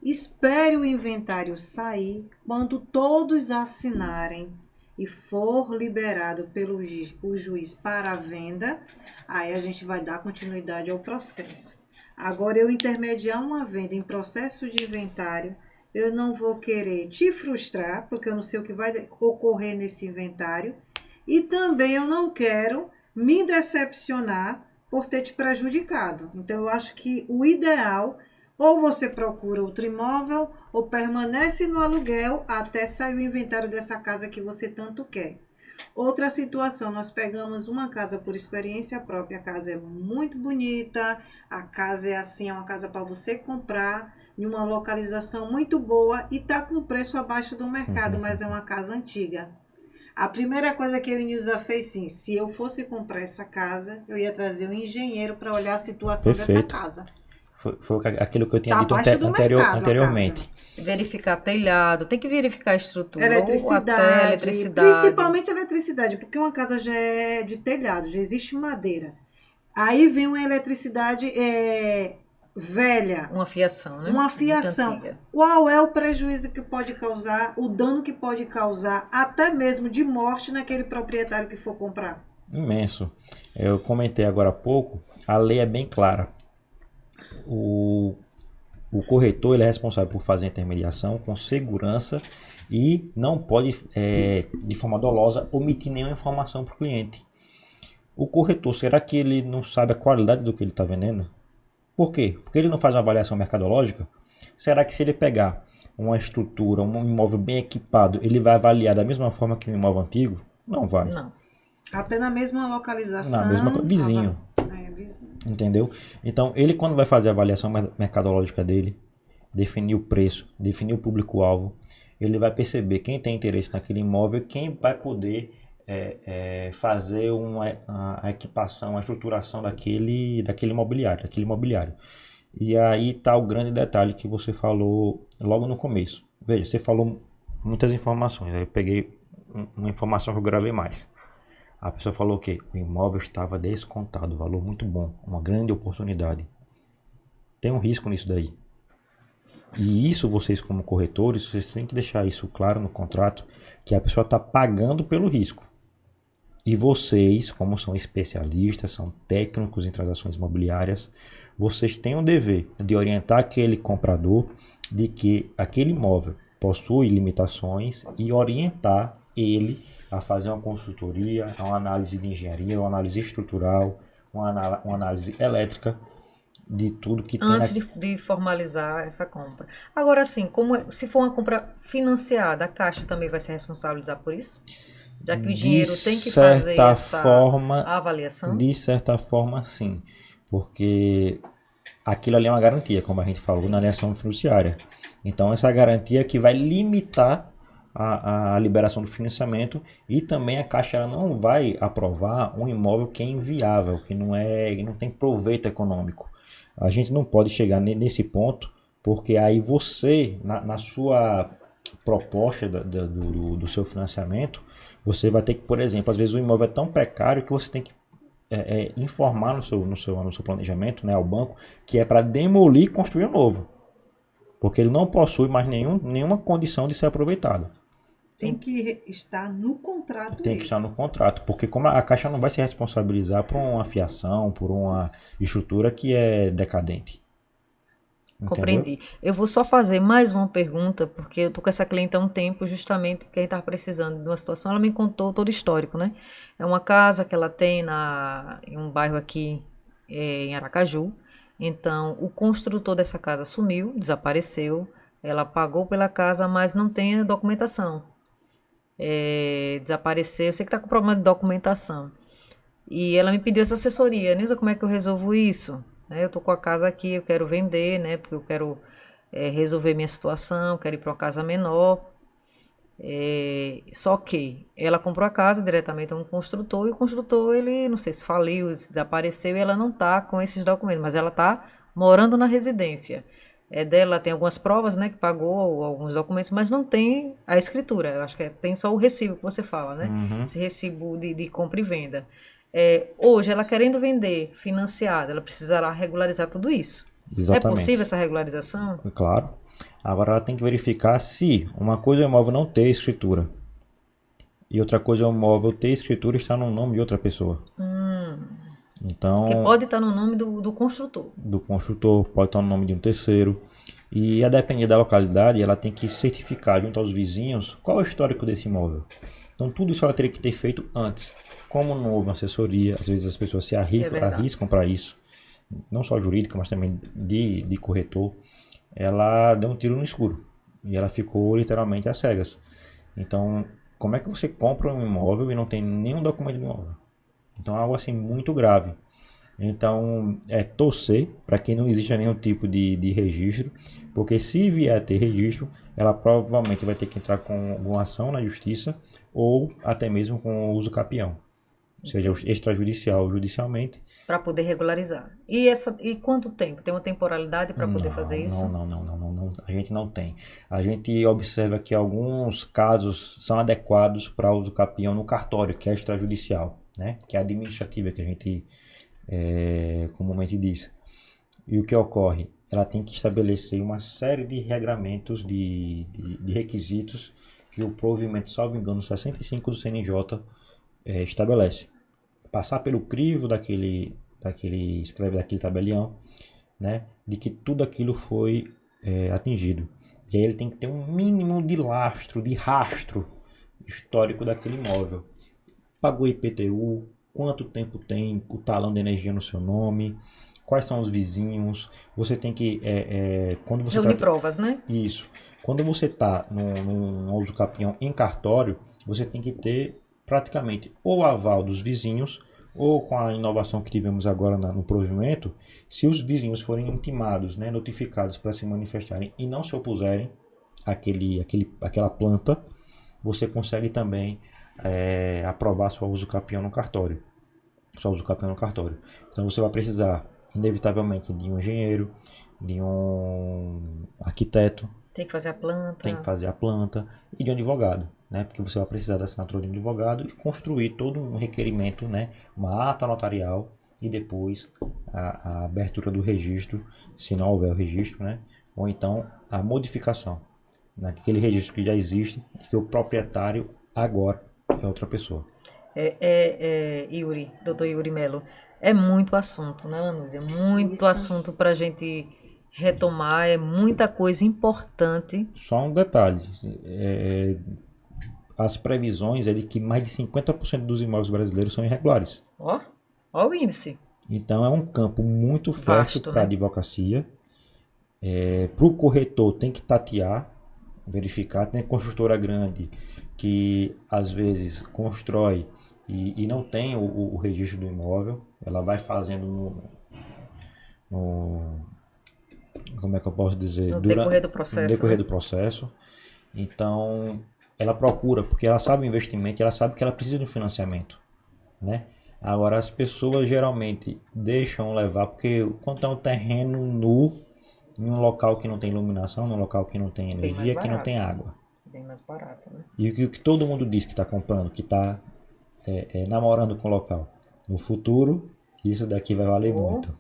Espere o inventário sair, quando todos assinarem e for liberado pelo o juiz para a venda, aí a gente vai dar continuidade ao processo. Agora, eu intermediar uma venda em processo de inventário, eu não vou querer te frustrar, porque eu não sei o que vai ocorrer nesse inventário, e também eu não quero me decepcionar por ter te prejudicado. Então, eu acho que o ideal, ou você procura outro imóvel, ou permanece no aluguel até sair o inventário dessa casa que você tanto quer. Outra situação, nós pegamos uma casa por experiência própria, a casa é muito bonita, a casa é assim, é uma casa para você comprar, em uma localização muito boa e está com preço abaixo do mercado, mas é uma casa antiga. A primeira coisa que eu e Nilza fez, sim, se eu fosse comprar essa casa, eu ia trazer um engenheiro para olhar a situação dessa casa. Foi aquilo que eu tinha Tá dito abaixo do mercado, anteriormente. Verificar telhado, tem que verificar a estrutura, Eletricidade, ou até eletricidade. principalmente eletricidade, porque uma casa já é de telhado, já existe madeira. Aí vem uma eletricidade velha. Uma fiação, né? Uma fiação. Qual é o prejuízo que pode causar, o dano que pode causar, até mesmo de morte naquele proprietário que for comprar? Imenso. Eu comentei agora há pouco, a lei é bem clara. O corretor ele é responsável por fazer a intermediação com segurança e não pode, de forma dolosa, omitir nenhuma informação para o cliente. O corretor, será que ele não sabe a qualidade do que ele está vendendo? Por quê? Porque ele não faz uma avaliação mercadológica? Será que se ele pegar uma estrutura, um imóvel bem equipado, ele vai avaliar da mesma forma que um imóvel antigo? Não vai. Não. Até na mesma localização. Na mesma vizinho. Vizinho. Entendeu? Então, ele quando vai fazer a avaliação mercadológica dele, definir o preço, definir o público-alvo, ele vai perceber quem tem interesse naquele imóvel, quem vai poder fazer a equipação, a estruturação daquele imobiliário. E aí está o grande detalhe que você falou logo no começo. Veja, você falou muitas informações, aí eu peguei uma informação que eu gravei mais. A pessoa falou que o imóvel estava descontado, valor muito bom, uma grande oportunidade. Tem um risco nisso daí. E isso vocês como corretores, vocês têm que deixar isso claro no contrato, que a pessoa está pagando pelo risco. E vocês, como são especialistas, são técnicos em transações imobiliárias, vocês têm o dever de orientar aquele comprador de que aquele imóvel possui limitações e orientar ele a fazer uma consultoria, uma análise de engenharia, uma análise estrutural, uma análise elétrica, de tudo que tem Antes de formalizar essa compra. Agora, assim, se for uma compra financiada, a Caixa também vai se responsabilizar por isso? Já que o de dinheiro tem que fazer certa essa forma, avaliação? de certa forma, sim. Porque aquilo ali é uma garantia, como a gente falou na Sim. alienação fiduciária. Então, essa garantia que vai limitar a liberação do financiamento e também a Caixa ela não vai aprovar um imóvel que é inviável, que não tem proveito econômico. A gente não pode chegar nesse ponto, porque aí você, na sua proposta do seu financiamento, você vai ter que, por exemplo, às vezes o imóvel é tão precário que você tem que informar no seu planejamento, né, ao banco, que é para demolir e construir um novo. Porque ele não possui mais nenhuma condição de ser aproveitado. Tem que estar no contrato Tem que isso. estar no contrato, porque como a Caixa não vai se responsabilizar por uma fiação, por uma estrutura que é decadente. Entendeu? Compreendi. Eu vou só fazer mais uma pergunta, porque eu tô com essa cliente há um tempo, justamente porque a gente estava precisando de uma situação. Ela me contou todo o histórico, né? É uma casa que ela tem em um bairro aqui em Aracaju. Então, o construtor dessa casa sumiu, desapareceu. Ela pagou pela casa, mas não tem a documentação. Desapareceu. Eu sei que está com problema de documentação. E ela me pediu essa assessoria. Nilza, como é que eu resolvo isso? Eu tô com a casa aqui, eu quero vender, né? Porque eu quero resolver minha situação, quero ir para uma casa menor. Só que ela comprou a casa diretamente a um construtor e o construtor, ele, não sei se faliu, se desapareceu e ela não tá com esses documentos, mas ela tá morando na residência. Dela tem algumas provas, né, que pagou alguns documentos, mas não tem a escritura. Eu acho que tem só o recibo que você fala, né? Uhum. Esse recibo de compra e venda. Hoje, ela querendo vender financiada, ela precisará regularizar tudo isso. É possível Exatamente. essa regularização? Claro. Agora ela tem que verificar se uma coisa é o imóvel não ter escritura e outra coisa é o imóvel ter escritura e estar no nome de outra pessoa. Que Então, pode estar no nome do construtor. do construtor, pode estar no nome de um terceiro. E a depender da localidade, ela tem que certificar junto aos vizinhos qual é o histórico desse imóvel. Então, tudo isso ela teria que ter feito antes. Como não houve uma assessoria, às vezes as pessoas se arriscam para isso, não só jurídica, mas também de corretor. Ela deu um tiro no escuro e ela ficou literalmente às cegas. Então, como é que você compra um imóvel e não tem nenhum documento do imóvel? Então, é algo assim muito grave. Então, torcer para que não exista nenhum tipo de registro, porque se vier a ter registro, ela provavelmente vai ter que entrar com alguma ação na justiça ou até mesmo com o uso capião, seja extrajudicial ou judicialmente. Para poder regularizar. E quanto tempo? Tem uma temporalidade para poder fazer isso? Não, a gente não tem. A gente observa que alguns casos são adequados para uso capião no cartório, que é extrajudicial, né? Que é administrativa, que a gente comumente diz. E o que ocorre? Ela tem que estabelecer uma série de regramentos, de requisitos que o provimento, salvo engano, 65 do CNJ estabelece. Passar pelo crivo daquele tabelião, né, de que tudo aquilo foi atingido. E aí ele tem que ter um mínimo de lastro, de rastro histórico daquele imóvel. Pagou IPTU, quanto tempo tem o talão de energia no seu nome, quais são os vizinhos. Você tem que quando você Reunir provas, né? isso, quando você está no uso capião em cartório, você tem que ter praticamente ou o aval dos vizinhos ou, com a inovação que tivemos agora no provimento, se os vizinhos forem intimados, né, notificados para se manifestarem e não se opuserem àquela planta, você consegue também aprovar sua uso capião no cartório. Então você vai precisar, inevitavelmente, de um engenheiro, de um arquiteto, Tem que fazer a planta. tem que fazer a planta, e de um advogado, né? Porque você vai precisar da assinatura de um advogado e construir todo um requerimento, né? Uma ata notarial e depois a abertura do registro, se não houver o registro, né? Ou então a modificação naquele registro que já existe, que o proprietário agora é outra pessoa. Yuri, doutor Yuri Melo, é muito assunto, né, Lanúzia? Muito Isso. assunto para a gente retomar, é muita coisa importante. Só um detalhe, as previsões é de que mais de 50% dos imóveis brasileiros são irregulares. Ó o índice. Então é um campo muito fértil Vasto, para a né? advocacia. Para o corretor tem que tatear, verificar. Tem construtora grande que às vezes constrói e não tem o registro do imóvel. Ela vai fazendo no- como é que eu posso dizer? No decorrer do No processo, decorrer né? do processo. Então ela procura, porque ela sabe o investimento, ela sabe que ela precisa de um financiamento, né? Agora as pessoas geralmente deixam levar, porque quando é um terreno nu, em um local que não tem iluminação, num local que não tem Bem mais energia, que não tem barato. água. Bem mais barato, né? E o que todo mundo diz que está comprando, que está namorando com o local. No futuro, isso daqui vai valer Ou muito.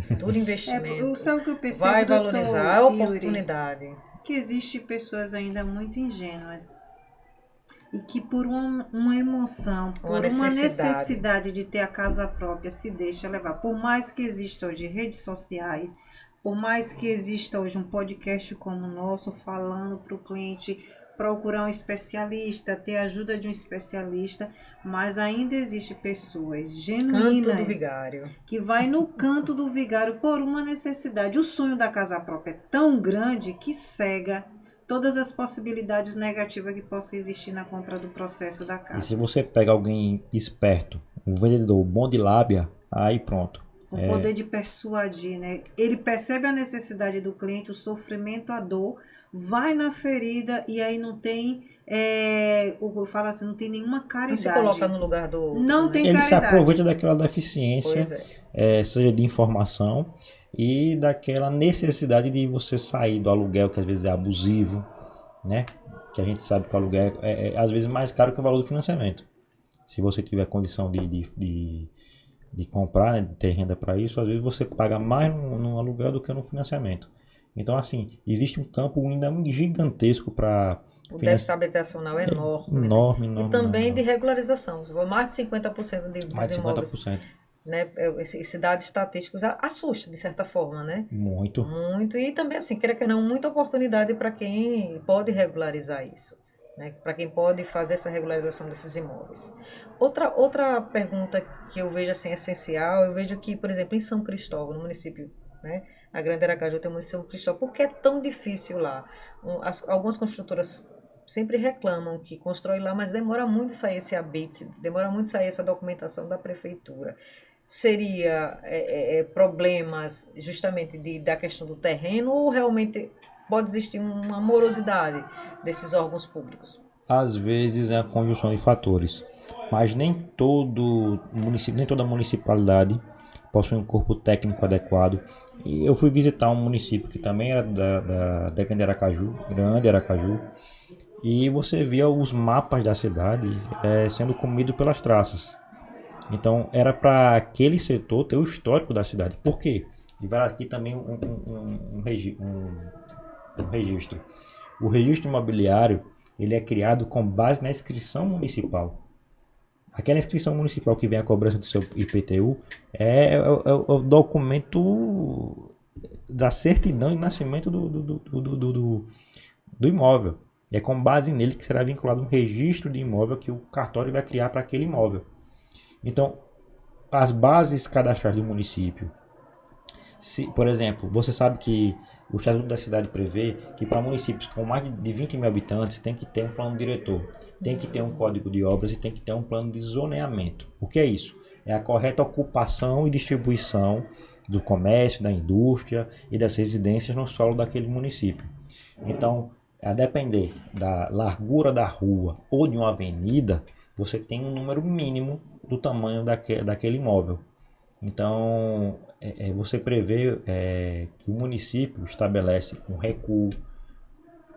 futuro investimento. Sabe o que eu Vai percebo, valorizar doutor a Yuri? oportunidade. Que existe pessoas ainda muito ingênuas e que por uma emoção, Uma por uma necessidade. necessidade de ter a casa própria, se deixa levar. Por mais que exista hoje redes sociais, por mais que exista hoje um podcast como o nosso, falando para o cliente procurar um especialista, ter a ajuda de um especialista, mas ainda existe pessoas Canto do genuínas Vigário. que vai no canto do vigário por uma necessidade. O sonho da casa própria é tão grande que cega todas as possibilidades negativas que possam existir na compra do processo da E se casa. você pega alguém esperto, um vendedor bom de lábia, aí pronto. O poder de persuadir, né? Ele percebe a necessidade do cliente, o sofrimento, a dor, vai na ferida e aí não tem, eu falo assim, não tem nenhuma Não se coloca caridade. no lugar do outro, Não né? tem Ele se caridade. aproveita daquela deficiência, Pois é. seja de informação e daquela necessidade de você sair do aluguel, que às vezes é abusivo, né? Que a gente sabe que o aluguel é às vezes mais caro que o valor do financiamento. Se você tiver condição de comprar, né, de ter renda para isso, às vezes você paga mais no aluguel do que no financiamento. Então, assim, existe um campo ainda gigantesco para O déficit habitacional é enorme, né? enorme, E enorme, também enorme, de enorme. regularização. Mais de 50% Mais dos de imóveis, 50%. né? Esses dados estatísticos assusta, de certa forma, né? Muito. Muito. E também, assim, queira que não, muita oportunidade para quem pode regularizar isso, né? Para quem pode fazer essa regularização desses imóveis. Outra pergunta que eu vejo, assim, essencial, eu vejo que, por exemplo, em São Cristóvão, no município, né? A Grande Aracaju tem o município de São Cristóvão. Por que é tão difícil lá? Algumas construtoras sempre reclamam que constrói lá, mas demora muito sair esse habite, demora muito sair essa documentação da prefeitura. Seria problemas justamente da questão do terreno ou realmente pode existir uma morosidade desses órgãos públicos? Às vezes é a conjunção de fatores, mas nem todo município, nem toda municipalidade possui um corpo técnico adequado. E eu fui visitar um município que também era da Grande Aracaju, e você via os mapas da cidade sendo comido pelas traças. Então era para aquele setor ter o histórico da cidade. Por quê? E vai aqui também um registro. O registro imobiliário ele é criado com base na inscrição municipal. Aquela inscrição municipal que vem a cobrança do seu IPTU é o documento da certidão de nascimento do imóvel. É com base nele que será vinculado um registro de imóvel que o cartório vai criar para aquele imóvel. Então, as bases cadastrais do município. Por exemplo, você sabe que o Estatuto da Cidade prevê que para municípios com mais de 20 mil habitantes tem que ter um plano diretor, tem que ter um código de obras e tem que ter um plano de zoneamento. O que é isso? É a correta ocupação e distribuição do comércio, da indústria e das residências no solo daquele município. Então, a depender da largura da rua ou de uma avenida, você tem um número mínimo do tamanho daquele imóvel. Então, você prevê que o município estabelece um recuo,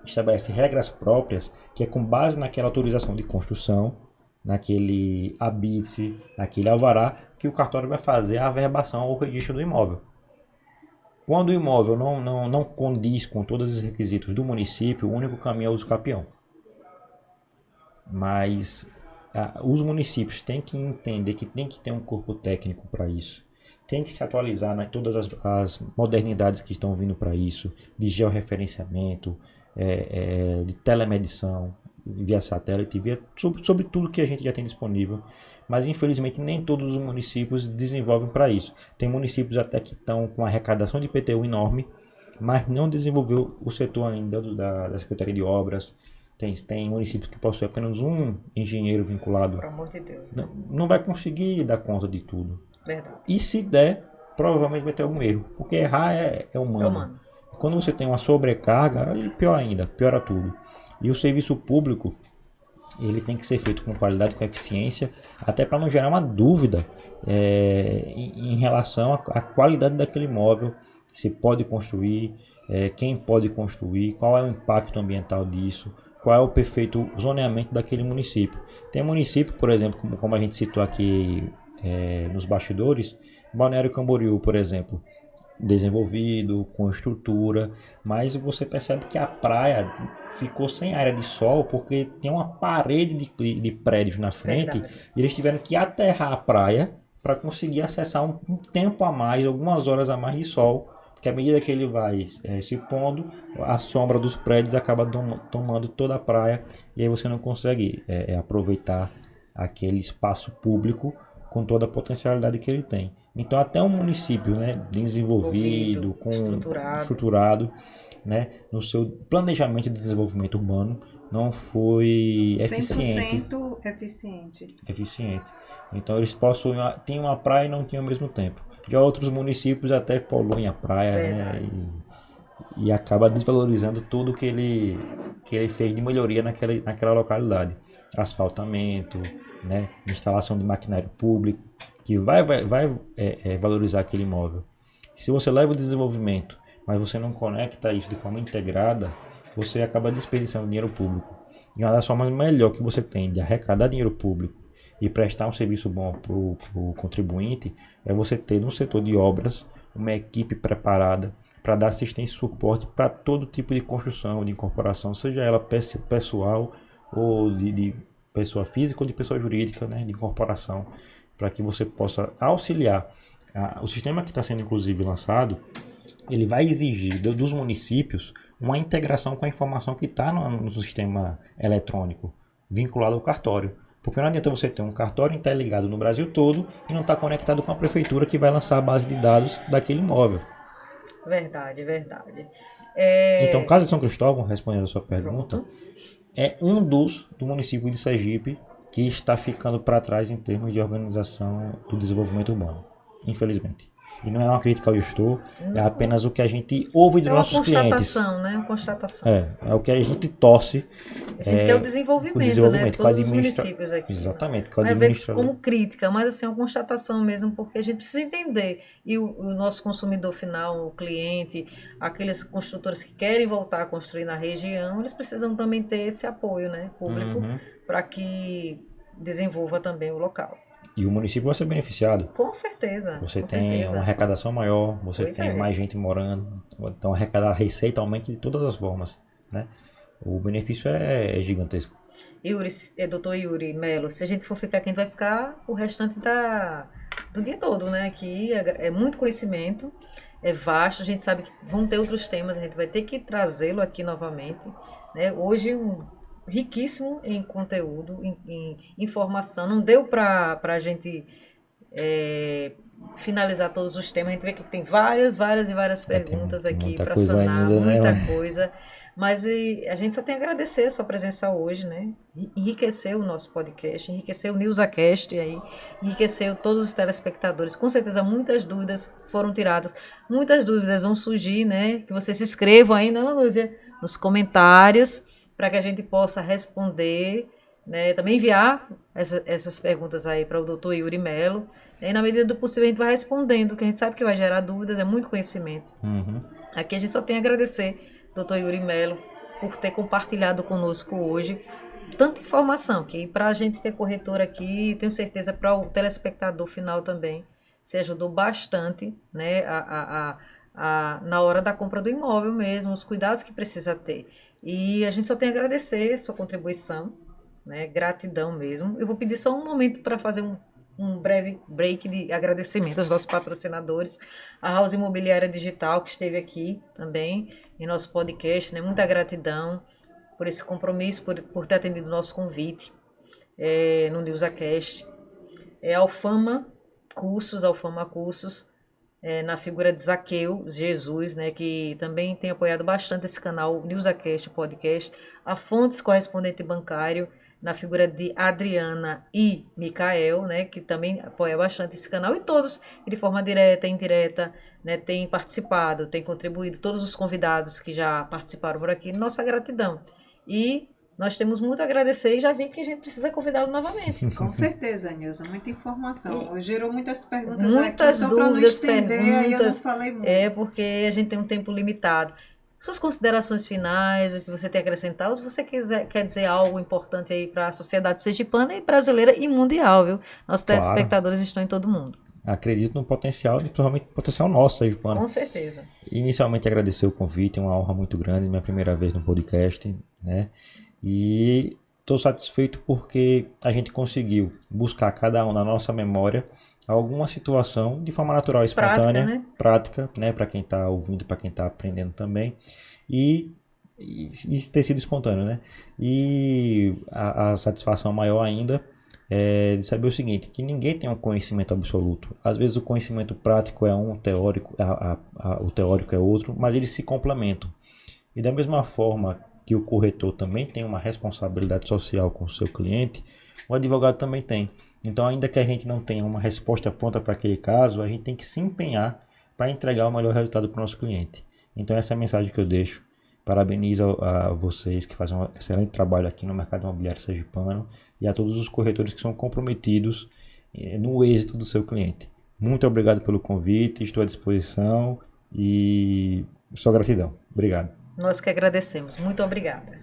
estabelece regras próprias, que é com base naquela autorização de construção, naquele habite, naquele alvará, que o cartório vai fazer a averbação ou registro do imóvel. Quando o imóvel não condiz com todos os requisitos do município, o único caminho é o uso capião. Mas os municípios têm que entender que tem que ter um corpo técnico para isso. Tem que se atualizar em todas as modernidades que estão vindo para isso, de georreferenciamento, de telemedição, via satélite, sobre tudo que a gente já tem disponível. Mas infelizmente nem todos os municípios desenvolvem para isso. Tem municípios até que estão com arrecadação de IPTU enorme, mas não desenvolveu o setor ainda da Secretaria de Obras. Tem municípios que possuem apenas um engenheiro vinculado. Pelo amor de Deus. Não vai conseguir dar conta de tudo. Verdade. E se der, provavelmente vai ter algum erro. Porque errar é humano. É humano. Quando você tem uma sobrecarga, aí pior ainda, piora tudo. E o serviço público, ele tem que ser feito com qualidade, com eficiência, até para não gerar uma dúvida em relação à qualidade daquele imóvel, se pode construir, quem pode construir, qual é o impacto ambiental disso, qual é o perfeito zoneamento daquele município. Tem município, por exemplo, como a gente citou aqui nos bastidores, Balneário Camboriú, por exemplo, desenvolvido, com estrutura, mas você percebe que a praia ficou sem área de sol porque tem uma parede de prédios na frente. Verdade. E eles tiveram que aterrar a praia para conseguir acessar um tempo a mais, algumas horas a mais de sol, porque à medida que ele vai se pondo, a sombra dos prédios acaba tomando toda a praia e aí você não consegue aproveitar aquele espaço público com toda a potencialidade que ele tem. Então até um município, né, desenvolvido, estruturado, né, no seu planejamento de desenvolvimento urbano, não foi eficiente. 100% eficiente. Então eles têm uma praia e não têm ao mesmo tempo. Já outros municípios até poluem a praia, né, e acaba desvalorizando tudo que ele fez de melhoria naquela localidade. Asfaltamento, né, instalação de maquinário público, que vai valorizar aquele imóvel. Se você leva o desenvolvimento, mas você não conecta isso de forma integrada, você acaba desperdiçando dinheiro público. E uma das formas melhor que você tem de arrecadar dinheiro público e prestar um serviço bom para o contribuinte é você ter no setor de obras uma equipe preparada para dar assistência e suporte para todo tipo de construção, de incorporação, seja ela pessoal ou de pessoa física ou de pessoa jurídica, né, de incorporação, para que você possa auxiliar. O sistema que está sendo inclusive lançado, ele vai exigir dos municípios uma integração com a informação que está no sistema eletrônico, vinculado ao cartório. Porque não adianta você ter um cartório interligado no Brasil todo e não estar conectado com a prefeitura que vai lançar a base de dados daquele imóvel. Verdade, verdade. Então, o caso de São Cristóvão, respondendo a sua pergunta, Pronto. é um do município de Sergipe que está ficando para trás em termos de organização do desenvolvimento urbano, infelizmente. E não é uma crítica ao gestor, é apenas o que a gente ouve dos nossos clientes. É uma constatação, né? Uma constatação. É o que a gente torce. A gente quer o desenvolvimento, né? Todos os municípios aqui. Exatamente. Não é ver como crítica, mas assim, é uma constatação mesmo, porque a gente precisa entender. E o nosso consumidor final, o cliente, aqueles construtores que querem voltar a construir na região, eles precisam também ter esse apoio, né, público, para que desenvolva também o local. E o município vai ser beneficiado. Com certeza. Você com tem certeza. uma arrecadação maior, você Pois tem mais gente morando, então arrecadar a receita aumenta de todas as formas, né? O benefício é gigantesco. Doutor Yuri Melo, se a gente for ficar aqui, a gente vai ficar o restante do dia todo, né? Aqui é muito conhecimento, é vasto, a gente sabe que vão ter outros temas, a gente vai ter que trazê-lo aqui novamente, né? Hoje riquíssimo em conteúdo, em informação. Não deu para a gente finalizar todos os temas. A gente vê que tem várias perguntas aqui para sanar, ainda, muita né? coisa. Mas a gente só tem a agradecer a sua presença hoje, né? Enriqueceu o nosso podcast, enriqueceu o NewsaCast aí, enriqueceu todos os telespectadores. Com certeza muitas dúvidas foram tiradas, muitas dúvidas vão surgir, né? Que vocês se inscrevam aí, né, Lúcia? Nos comentários, para que a gente possa responder, né? Também enviar essas perguntas aí para o doutor Yuri Melo. E na medida do possível a gente vai respondendo, que a gente sabe que vai gerar dúvidas, é muito conhecimento. Aqui a gente só tem a agradecer, doutor Yuri Melo, por ter compartilhado conosco hoje tanta informação, que para a gente que é corretor aqui, tenho certeza para o telespectador final também, se ajudou bastante, né, na hora da compra do imóvel mesmo, os cuidados que precisa ter. E a gente só tem a agradecer a sua contribuição, né, gratidão mesmo. Eu vou pedir só um momento para fazer um breve break de agradecimento aos nossos patrocinadores, a House Imobiliária Digital, que esteve aqui também em nosso podcast, né? Muita gratidão por esse compromisso, por ter atendido o nosso convite no NewsaCast. Alfama Cursos, na figura de Zaqueu Jesus, né, que também tem apoiado bastante esse canal, NewsaCast, o podcast. A Fontes Correspondente Bancário, na figura de Adriana e Micael, né, que também apoia bastante esse canal, e todos, de forma direta e indireta, né, têm participado, têm contribuído, todos os convidados que já participaram por aqui, nossa gratidão. E nós temos muito a agradecer e já vi que a gente precisa convidá-lo novamente. Com certeza, Nilza, muita informação. Gerou muitas perguntas Muitas aqui, dúvidas, só para não estender, aí eu não falei muito. porque a gente tem um tempo limitado. Suas considerações finais, o que você tem a acrescentar, ou se você quer dizer algo importante aí para a sociedade sergipana e brasileira e mundial, viu? Nossos telespectadores estão em todo mundo. Acredito no potencial, principalmente no potencial nosso, sergipano. Com certeza. Inicialmente agradecer o convite, é uma honra muito grande, minha primeira vez no podcast, né? E estou satisfeito porque a gente conseguiu buscar cada um na nossa memória alguma situação de forma natural e espontânea, prática, né, para quem está ouvindo, para quem está aprendendo também, e ter sido espontâneo, né? E a satisfação maior ainda é de saber o seguinte, que ninguém tem um conhecimento absoluto. Às vezes o conhecimento prático é um, teórico, o teórico é outro, mas eles se complementam. E da mesma forma que o corretor também tem uma responsabilidade social com o seu cliente, o advogado também tem. Então, ainda que a gente não tenha uma resposta pronta para aquele caso, a gente tem que se empenhar para entregar o melhor resultado para o nosso cliente. Então, essa é a mensagem que eu deixo. Parabenizo a vocês que fazem um excelente trabalho aqui no mercado imobiliário sergipano e a todos os corretores que são comprometidos no êxito do seu cliente. Muito obrigado pelo convite, estou à disposição e só gratidão. Obrigado. Nós que agradecemos. Muito obrigada.